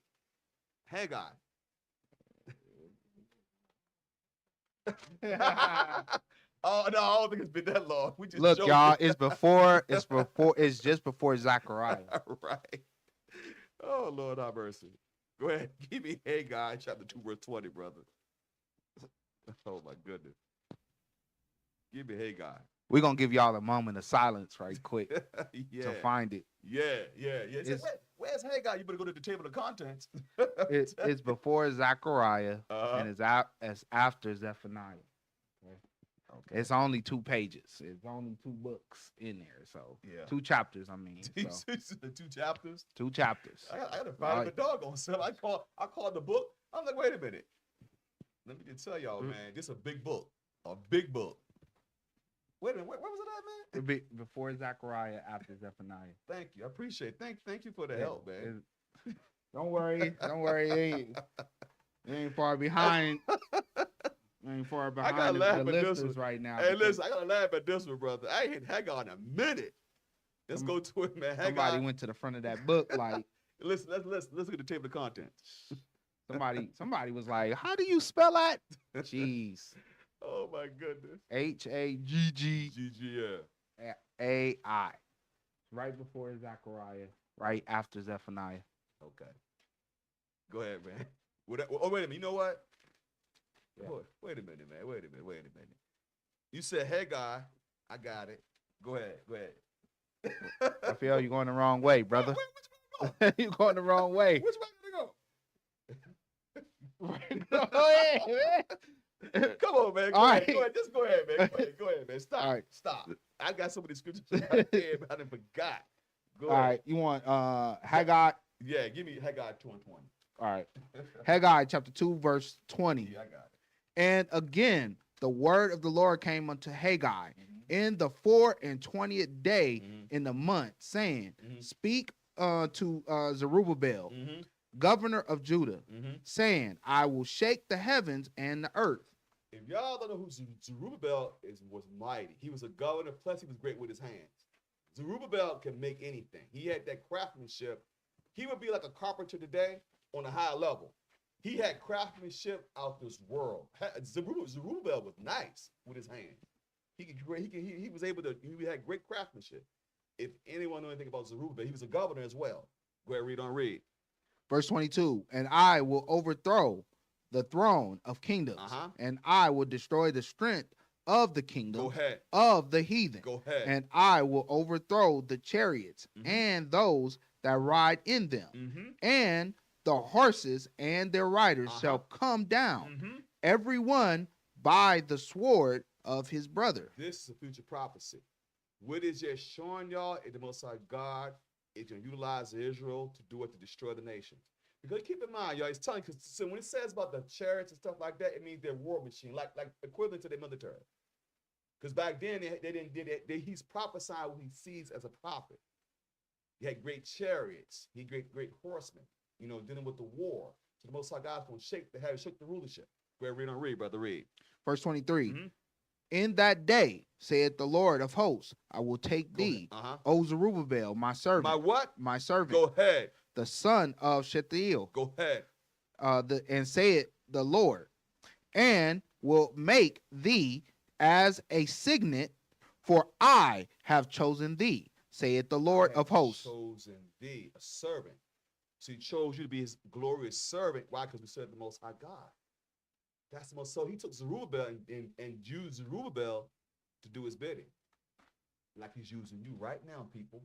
Haggai. Oh no, I don't think it's been that long. We just Look, showed y'all, it. it's just before Zechariah. Right. Oh Lord, have mercy. Go ahead, give me Haggai chapter 2, verse 20, brother. Oh my goodness. Give me Haggai. We're gonna give y'all a moment of silence right quick Yeah. to find it. Yeah. It's- Where's Haggai? You better go to the table of contents. It's before Zechariah Uh-huh. and it's after Zephaniah. Okay. It's only 2 pages. It's only 2 books in there. So Yeah. 2 chapters, I mean. So The 2 chapters. 2 chapters. I gotta find the doggone self. I called the book. I'm like, wait a minute. Let me just tell y'all, man, this is a big book. A big book. Wait a minute, where was it at, man? It'd be before Zechariah, after Zephaniah. Thank you. I appreciate it. Thank you for the help, man. Don't worry. Don't worry. You ain't far behind. You ain't far behind gotta laugh the at this listeners one. right now. Hey, because listen, I gotta laugh at this one, brother. I ain't hit Haggai in a minute. Let's go to it, man. Somebody Haggai. went to the front of that book like Listen, let's look at the table of contents. somebody was like, "How do you spell that?" Jeez. Oh my goodness. HAGGAI. GGL. Right before Zechariah, right after Zephaniah. Okay. Go ahead, man. Oh, wait a minute. You know what? Yeah. Wait a minute, man. Wait a minute. You said Haggai. I got it. Go ahead. I feel you're going the wrong way, brother. Which way You're going the wrong way. Which way Go ahead, man. Come on, man. Go All ahead. right. Go ahead. Just go ahead, man. Go ahead, man. Stop. All right. Stop. I got some of the scriptures right there, but I done forgot. Go All ahead. right, you want Haggai? Yeah, give me Haggai 2:20. All right, Haggai chapter 2, verse 20. Yeah, I got it. And again, the word of the Lord came unto Haggai in the 24th day in the month, saying, Mhm. Speak to Zerubbabel, Mm-hmm. governor of Judah, Mm-hmm. saying, I will shake the heavens and the earth. If y'all don't know who Zerubbabel was mighty. He was a governor, plus he was great with his hands. Zerubbabel can make anything. He had that craftsmanship. He would be like a carpenter today on a high level. He had craftsmanship out this world. Zerubbabel was nice with his hands. He was able to. He had great craftsmanship. If anyone knows anything about Zerubbabel, he was a governor as well. Go ahead, read. Verse 22, and I will overthrow the throne of kingdoms, and I will destroy the strength of the kingdom Go ahead. of the heathen. Go ahead. And I will overthrow the chariots and those that ride in them, and the horses and their riders shall come down, every one by the sword of his brother. This is a future prophecy. What is just showing y'all is the Most High God is going to utilize Israel to do it to destroy the nations. Because keep in mind, y'all, it's telling, because so when it says about the chariots and stuff like that, it means they're war machine, like equivalent to their military. Because back then he's prophesying what he sees as a prophet. He had great chariots, he had great horsemen, dealing with the war. So the Most High God's going to shake the rulership. Go ahead, read, brother, read. Verse 23. In that day, saith the Lord of hosts, I will take thee, O Zerubbabel, my servant. My what? My servant. Go ahead. The son of Shealtiel. Go ahead. And saith the Lord, and will make thee as a signet, for I have chosen thee, saith the Lord of hosts. Chosen thee, a servant. So he chose you to be his glorious servant. Why? Because we serve the Most High God. That's the most. So he took Zerubbabel and used Zerubbabel to do his bidding, like he's using you right now, people.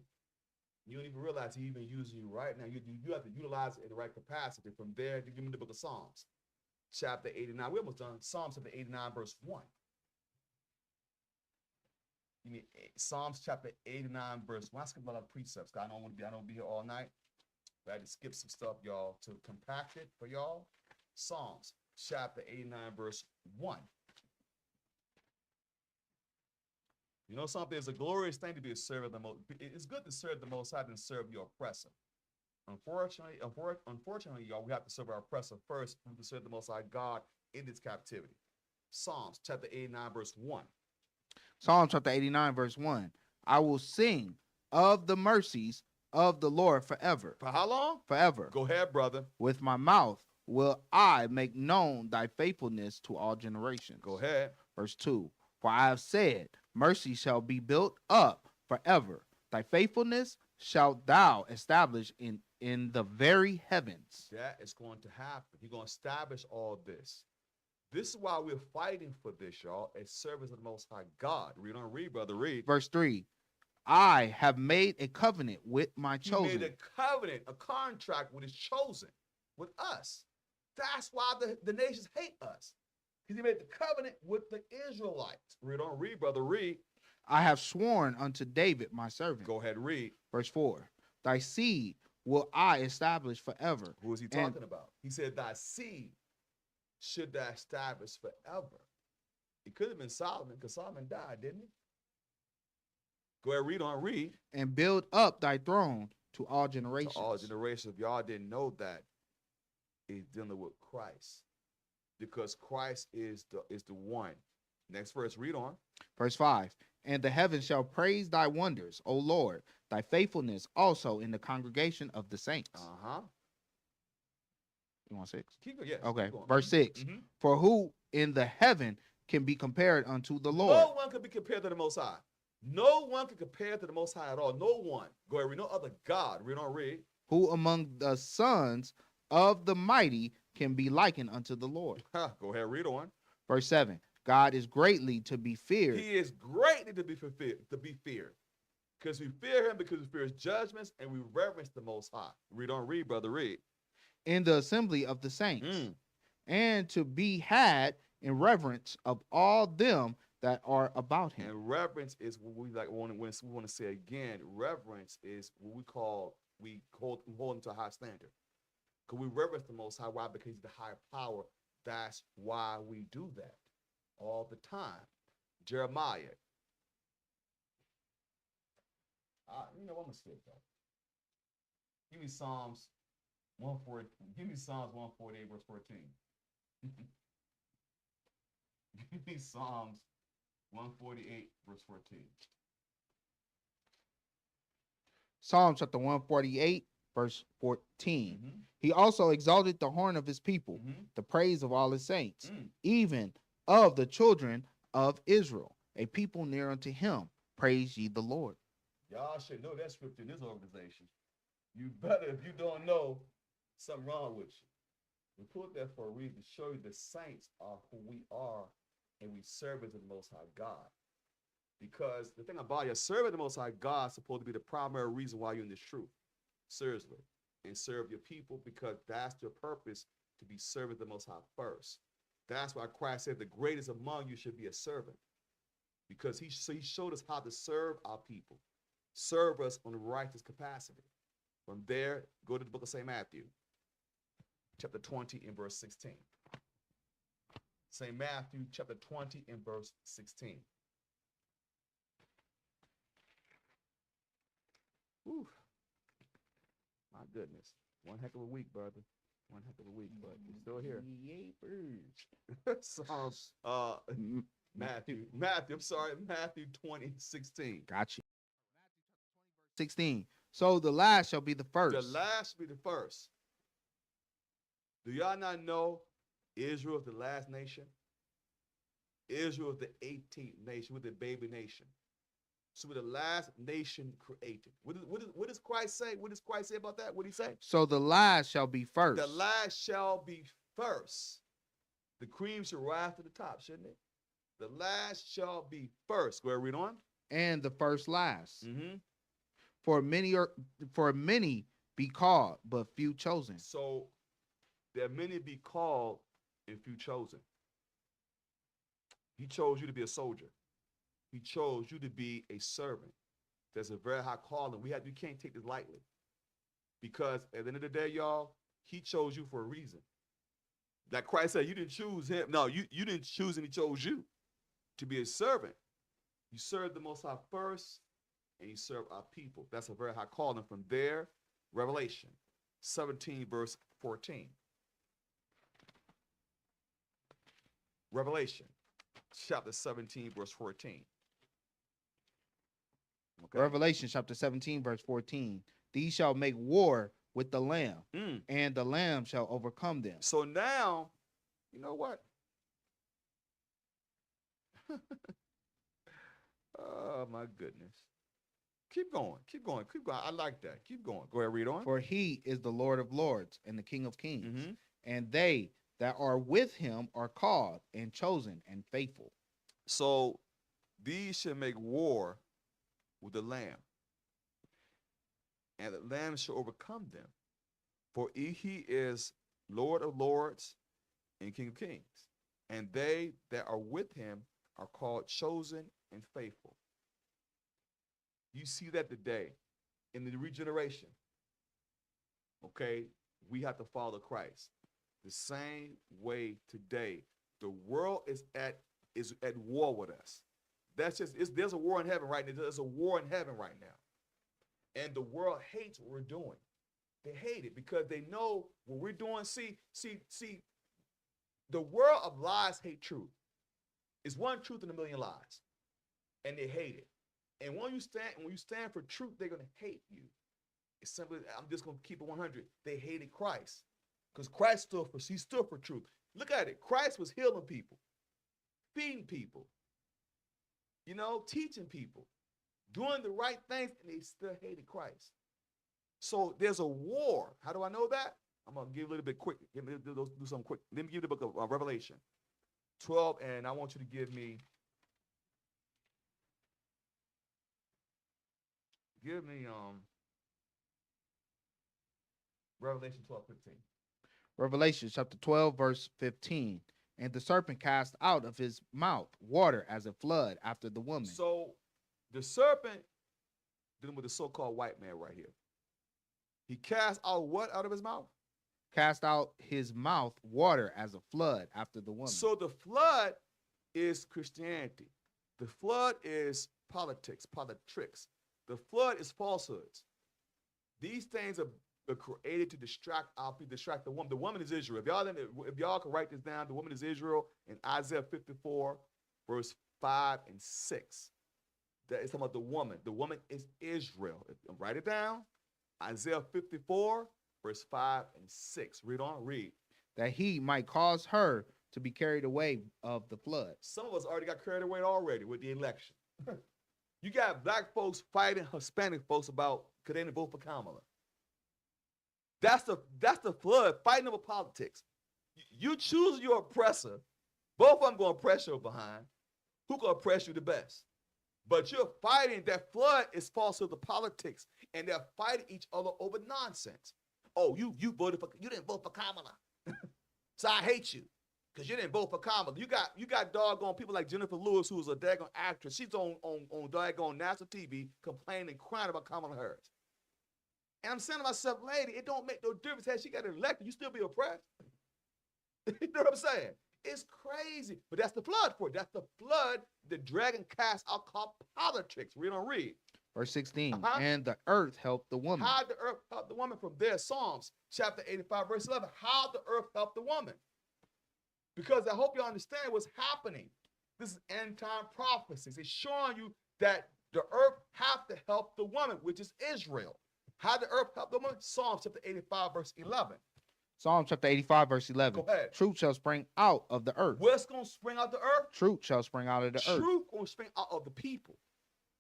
You don't even realize he's even using you right now. You have to utilize it in the right capacity. From there, to give me the book of Psalms, chapter 89. We're almost done. Psalms chapter 89, verse 1. You mean Psalms chapter 89, verse 1. I skip a lot of precepts. I don't want to be here all night. I had to skip some stuff, y'all, to compact it for y'all. Psalms chapter 89, verse 1. You know something? It's a glorious thing to be a servant of the most. It's good to serve the Most High than serve your oppressor. Unfortunately, y'all, we have to serve our oppressor first. We have to serve the Most High God in this captivity. Psalms chapter 89, verse 1. Psalm chapter 89, verse 1. I will sing of the mercies of the Lord forever. For how long? Forever. Go ahead, brother. With my mouth will I make known thy faithfulness to all generations. Go ahead. Verse 2. For I have said, mercy shall be built up forever. Thy faithfulness shalt thou establish in the very heavens. That is going to happen. He's going to establish all this. This is why we're fighting for this, y'all, as service of the Most High God. Read on, read, brother, read. Verse 3. I have made a covenant with my chosen. He made a covenant, a contract with his chosen, with us. That's why the nations hate us. Because he made the covenant with the Israelites. Read on, read, brother, read. I have sworn unto David, my servant. Go ahead, read. Verse 4. Thy seed will I establish forever. Who is he talking about? He said, thy seed should thou establish forever. It could have been Solomon, because Solomon died, didn't he? Go ahead, read on, read. And build up thy throne to all generations. To all generations. If y'all didn't know that, he's dealing with Christ. Because Christ is the one. Next verse, read on. Verse 5. And the heavens shall praise thy wonders, O Lord, thy faithfulness also in the congregation of the saints. Uh-huh. You want 6? Keep it, yes. Okay. Keep Verse 6. Mm-hmm. For who in the heaven can be compared unto the Lord? No one can be compared to the Most High. No one can compare to the Most High at all. No one. Go ahead, read. No other God. Read on, read. Who among the sons of the mighty can be likened unto the Lord? Go ahead, read on. Verse 7. God is greatly to be feared. He is greatly to be feared. Because we fear him, because we fear his judgments, and we reverence the Most High. Read on, read, brother, read. In the assembly of the saints, and to be had in reverence of all them that are about him. And reverence is what we want to say again. Reverence is what we hold him to a high standard. Because we reverence the Most High. Why? Because he's the higher power. That's why we do that all the time. Jeremiah. You know, I'm gonna skip that. Give me Psalms 148. Give me Psalms 148, verse 14. Give me Psalms 148, verse 14. Psalm chapter 148, verse 14. Mm-hmm. He also exalted the horn of his people, the praise of all his saints, even of the children of Israel, a people near unto him. Praise ye the Lord. Y'all should know that scripture in this organization. You better, if you don't know, something wrong with you. We put that for a reason, to show you the saints are who we are, and we serve as the Most High God. Because the thing about your serving the Most High God is supposed to be the primary reason why you're in this truth. Seriously. And serve your people, because that's your purpose, to be serving the Most High first. That's why Christ said the greatest among you should be a servant. Because he showed us how to serve our people. Serve us on a righteous capacity. From there, go to the book of St. Matthew, chapter 20 and verse 16. St. Matthew, chapter 20 and verse 16. Whew. My goodness. One heck of a week, brother. One heck of a week, but we're still here. Psalms, Matthew, Matthew 20, 16. Got you. 16. So the last shall be the first. The last will be the first. Do y'all not know Israel is the last nation? Israel is the 18th nation, with the baby nation. So we're the last nation created. What does Christ say? What does Christ say about that? What did he say? So the last shall be first. The last shall be first. The cream should rise to the top, shouldn't it? The last shall be first. Go ahead, read on. And the first last. Mm-hmm. For many be called, but few chosen. So there are many be called and few chosen. He chose you to be a soldier. He chose you to be a servant. There's a very high calling. You can't take this lightly. Because at the end of the day, y'all, he chose you for a reason. Like Christ said, you didn't choose him. No, you didn't choose him, he chose you to be a servant. You serve the Most High first, and you serve our people. That's a very high calling. From there, Revelation 17, verse 14. Revelation chapter 17, verse 14. Okay. Revelation chapter 17, verse 14. These shall make war with the Lamb, and the Lamb shall overcome them. So now, you know what? Oh, my goodness. Keep going. Keep going. Keep going. I like that. Keep going. Go ahead, read on. For he is the Lord of lords and the King of kings. Mhm. And they that are with him are called and chosen and faithful. So these should make war with the Lamb, and the Lamb shall overcome them. For he is Lord of lords and King of kings. And they that are with him are called chosen and faithful. You see that today in the regeneration. Okay, we have to follow Christ. The same way today, the world is at war with us. That's just there's a war in heaven right now. There's a war in heaven right now. And the world hates what we're doing. They hate it because they know what we're doing. See, the world of lies hate truth. It's one truth in a million lies. And they hate it. And when you stand for truth, they're gonna hate you. It's simply, I'm just gonna keep it 100. They hated Christ. Because Christ stood for truth. Look at it. Christ was healing people, feeding people, teaching people, doing the right things, and they still hated Christ. So there's a war. How do I know that? I'm going to give a little bit quick. Let me do something quick. Let me give you the book of Revelation 12, and I want you to give me Revelation 12:15. Revelation chapter 12, verse 15. And the serpent cast out of his mouth water as a flood after the woman. So the serpent, dealing with the so-called white man right here, he cast out what out of his mouth? Cast out his mouth water as a flood after the woman. So the flood is Christianity. The flood is politics. The flood is falsehoods. These things are created to distract our people, distract the woman. The woman is Israel. If y'all can write this down, the woman is Israel in Isaiah 54, verse 5 and 6. That is talking about the woman. The woman is Israel. Write it down. Isaiah 54, verse 5 and 6. Read on. Read. That he might cause her to be carried away of the flood. Some of us already got carried away already with the election. You got black folks fighting Hispanic folks because they didn't vote for Kamala. That's the flood, fighting over politics. You choose your oppressor. Both of them going to oppress you behind. Who going to oppress you the best? But you're fighting. That flood is falsehood of politics, and they're fighting each other over nonsense. Oh, you didn't vote for Kamala, so I hate you because you didn't vote for Kamala. You got doggone people like Jennifer Lewis, who's a daggone actress. She's on daggone national TV complaining, crying about Kamala Harris. And I'm saying to myself, lady, it don't make no difference. Had she got elected, you still be oppressed. You know what I'm saying? It's crazy. But that's the flood for it. That's the flood the dragon cast out called politics. Read on, read. Verse 16. And the earth helped the woman. How the earth helped the woman? From there, Psalms chapter 85, verse 11. How the earth helped the woman. Because I hope you understand what's happening. This is end time prophecies. It's showing you that the earth have to help the woman, which is Israel. How the earth help the woman? Psalms chapter 85, verse 11. Psalm chapter 85, verse 11. Go ahead. Truth shall spring out of the earth. What's going to spring out the earth? Truth shall spring out of the earth. Truth going to spring out of the people.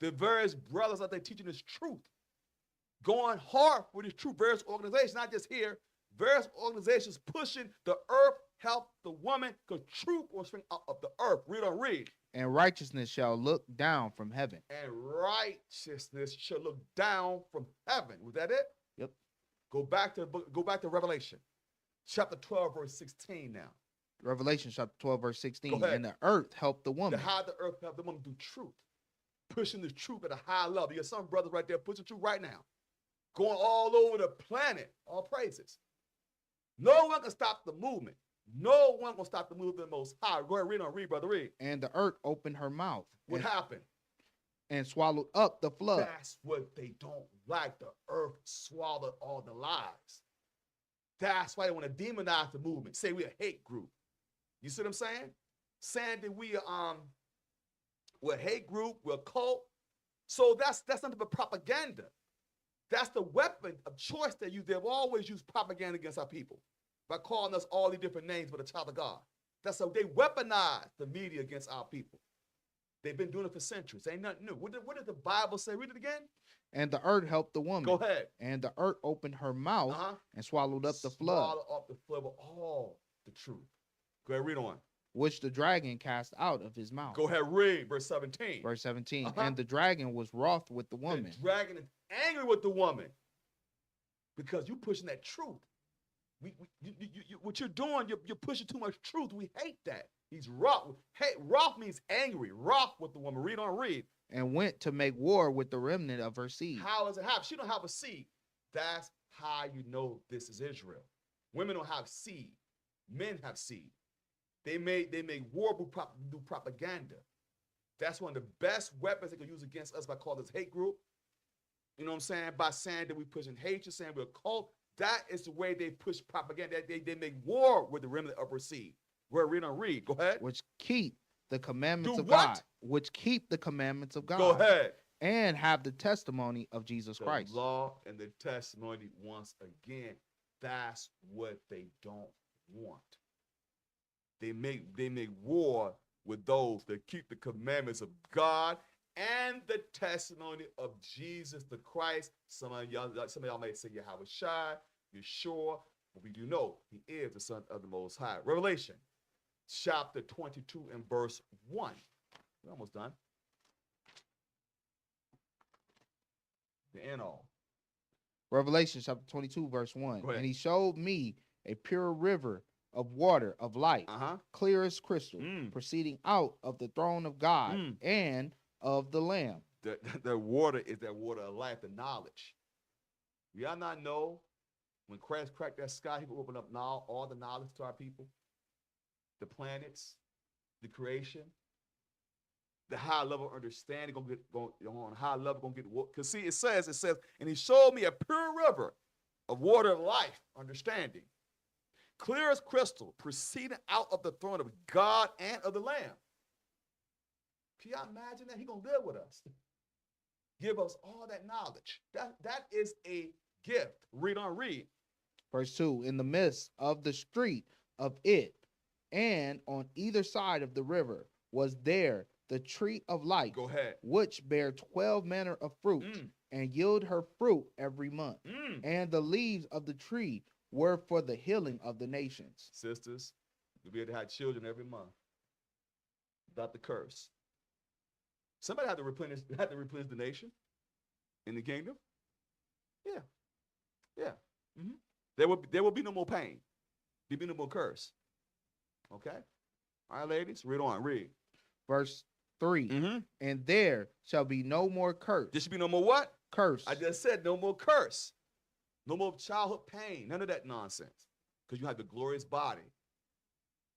The various brothers out there teaching this truth. Going hard for this truth. Various organizations, not just here. Various organizations pushing the earth help the woman because truth will spring out of the earth. Read on, read. And righteousness shall look down from heaven. And righteousness shall look down from heaven. Was that it? Yep. Go back to Revelation. Chapter 12, verse 16 now. Revelation chapter 12, verse 16. Go ahead. And the earth helped the woman. How the earth helped the woman through truth. Pushing the truth at a high level. You got some brothers right there pushing truth right now. going all over the planet. All praises. No one can stop the movement. No one can stop the movement of the Most High. Go ahead, read, brother, read. And the earth opened her mouth. What happened? And swallowed up the flood. That's what they don't like. The earth swallowed all the lies. That's why they want to demonize the movement. Say we're a hate group. You see what I'm saying? Saying that we're a hate group, we're a cult. So that's nothing but propaganda. That's the weapon of choice they use. They've always used propaganda against our people by calling us all these different names for the child of God. That's how they weaponize the media against our people. They've been doing it for centuries. Ain't nothing new. What did the Bible say? Read it again. And the earth helped the woman. Go ahead. And the earth opened her mouth and swallowed up the flood. Swallowed up the flood with all the truth. Go ahead, read on. Which the dragon cast out of his mouth. Go ahead, read verse 17. Verse 17. And the dragon was wroth with the woman. The dragon is angry with the woman because you pushing that truth. What you're doing, you're pushing too much truth. We hate that. He's wroth. Hey, wroth means angry. Wroth with the woman. Read on, read. And went to make war with the remnant of her seed. How does it happen? She don't have a seed. That's how you know this is Israel. Women don't have seed. Men have seed. They make war do propaganda. That's one of the best weapons they can use against us by calling us hate group. You know what I'm saying? By saying that we're pushing hatred, saying we're a cult. That is the way they push propaganda. They make war with the remnant of her seed. Where read. Go ahead. Which keep the commandments of what? God. Which keep the commandments of God. Go ahead. And have the testimony of Jesus Christ. The law and the testimony, once again, that's what they don't want. They make war with those that keep the commandments of God and the testimony of Jesus the Christ. Some of y'all may say Yahweh Shai, Yeshua, but we do know he is the Son of the Most High. Revelation chapter 22 and verse 1. We're almost done. The end all. Revelation chapter 22 verse 1. And he showed me a pure river of water of life, clear as crystal, proceeding out of the throne of God and of the Lamb. The water is that water of life, the knowledge. Y'all not know when Christ cracked that sky, he will open up now all the knowledge to our people, the planets, the creation, the high level understanding on a high level gonna get. Because see, it says, and he showed me a pure river of water of life, understanding, clear as crystal, proceeding out of the throne of God and of the Lamb. Can y'all imagine that? He gonna live with us. Give us all that knowledge. That is a gift. Read. Verse 2. In the midst of the street of it, and on either side of the river, was there the tree of life. Go ahead. Which bare 12 manner of fruit, and yield her fruit every month. And the leaves of the tree were for the healing of the nations. Sisters, you'll be able to have children every month without the curse. Somebody had to replenish the nation in the kingdom. Yeah. There will be no more pain. There'll be no more curse. Okay? All right, ladies, read on. Read. Verse 3. And there shall be no more curse. There should be no more what? Curse. I just said no more curse. No more childhood pain. None of that nonsense. Because you have the glorious body.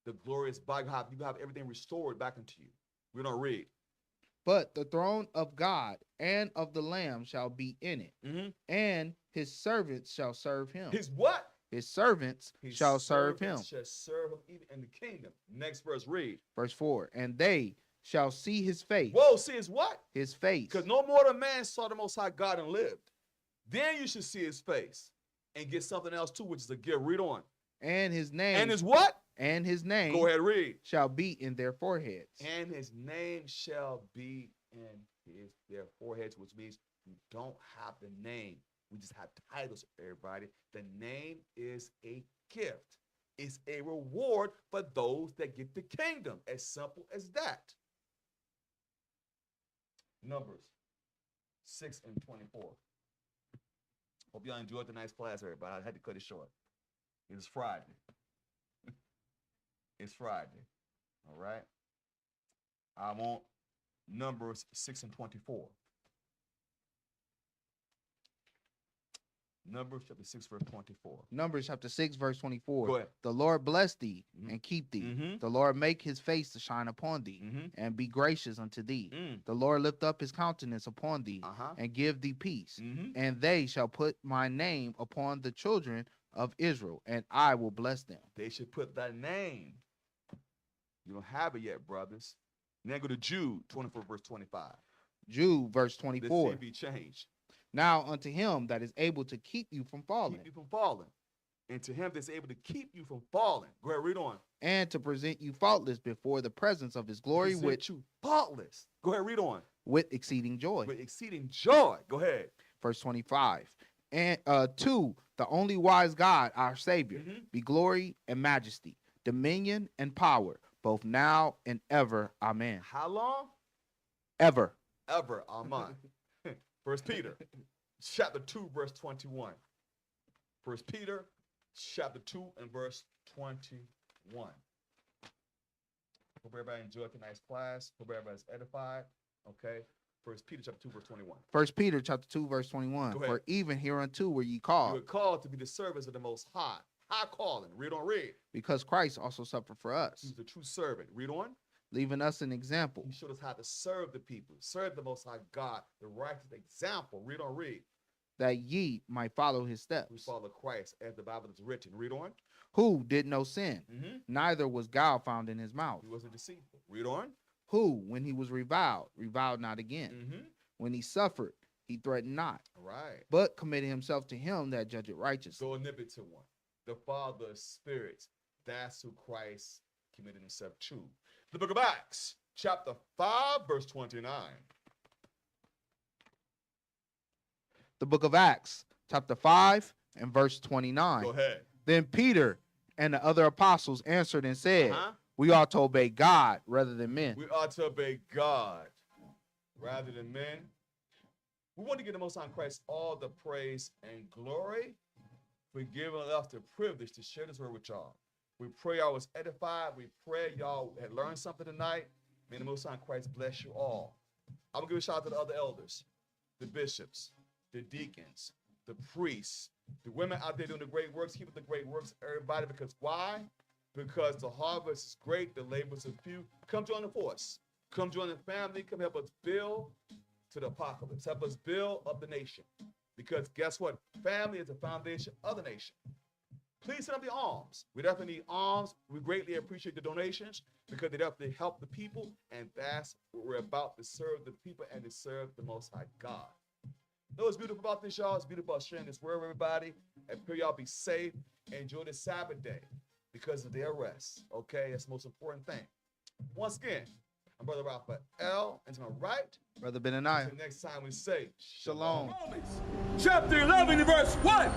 The glorious body. You have everything restored back into you. We don't read. But the throne of God and of the Lamb shall be in it, and his servants shall serve him. His what? His servants shall serve him. Shall serve him even in the kingdom. Next verse, read. Verse 4. And they shall see his face. Whoa, see his what? His face. Because no mortal man saw the Most High God and lived. Then you should see his face and get something else too, which is a gift. Read on. And his name. And his what? And his name. Go ahead, read. Shall be in their foreheads. And his name shall be in their foreheads, which means you don't have the name. We just have titles, everybody. The name is a gift. It's a reward for those that get the kingdom. As simple as that. Numbers 6 and 24. Hope y'all enjoyed the nice class, everybody. I had to cut it short. It's Friday. It's Friday. All right. I want Numbers 6 and 24. Numbers chapter 6, verse 24. Numbers chapter 6, verse 24. Go ahead. The Lord bless thee Mhm. and keep thee. Mhm. The Lord make his face to shine upon thee Mm-hmm. and be gracious unto thee. Mm. The Lord lift up his countenance upon thee Uh-huh. and give thee peace. Mm-hmm. And they shall put my name upon the children of Israel, and I will bless them. They should put that name. You don't have it yet, brothers. Now go to Jude 24, verse 25. Jude, verse Let's see 24. if he changed. Now unto him that is able to keep you from falling, Keep you from falling. And to him that's able to keep you from falling. Go ahead, read on. and to present you faultless before the presence of his glory Present you faultless. Go ahead, read on. with exceeding joy. With exceeding joy. Go ahead. Verse 25. And to the only wise God, our Savior, Mhm. be glory and majesty, dominion and power, both now and ever. Amen. How long? Ever. Ever. Amen. First Peter chapter 2, verse 21. First Peter chapter 2 and verse 21. Hope everybody enjoyed tonight's class. Hope everybody's edified. Okay. First Peter chapter 2, verse 21. First Peter chapter 2, verse 21. Go ahead. For even hereunto were ye You called, were called to be the servants of the Most High. High calling. Read on, read. because Christ also suffered for us, He's the true servant. Read on. leaving us an example, He showed us how to serve the people, serve the Most High God, the righteous example. Read on, read. that ye might follow his We steps, follow Christ as the Bible is written. Read on. who did no sin, Mm-hmm. neither was guile found in his mouth, He wasn't deceitful. Read on. who, when he was reviled, reviled not again. Mm-hmm. When he suffered, he threatened not, All right. but committed himself to him that judgeth righteously. So omnipotent one, the Father of spirits. That's who Christ committed himself to. The book of Acts, chapter 5, verse 29. The book of Acts, chapter 5 and verse 29. Go ahead. Then Peter and the other apostles answered and said, Uh-huh. we ought to obey God rather than men. We ought to obey God rather than men. We want to give the Most High Christ all the praise and glory for giving us the privilege to share this word with y'all. We pray y'all was edified. We pray y'all had learned something tonight. May the Most High Christ bless you all. I'm going to give a shout out to the other elders, the bishops, the deacons, the priests, the women out there doing the great works. Keep up the great works, everybody, because why? Because the harvest is great, the labors are few. Come join the force. Come join the family. Come help us build to the apocalypse. Help us build up the nation. Because guess what? Family is the foundation of the nation. Please send up the alms. We definitely need alms. We greatly appreciate the donations because they definitely help the people. And that's what we're about, to serve the people and to serve the Most High God. You know what's beautiful about this, y'all? It's beautiful about sharing this word with everybody. And pray y'all be safe. Enjoy the Sabbath day because of their rest. Okay? That's the most important thing. Once again, I'm Brother Raphael. And to my right, Brother Benaniah. until next time we say Shalom. Romans chapter 11 verse 1.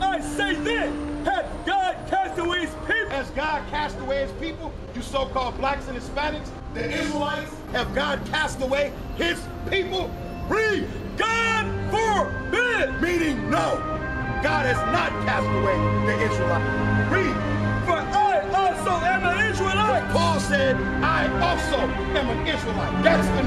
I say then, hath God cast away his people? Has God cast away his people, you so-called blacks and Hispanics? The Israelites, have God cast away his people? Read! God forbid! Meaning no. God has not cast away the Israelites. Read! For I also am an Israelite. Paul said, I also am an Israelite. That's the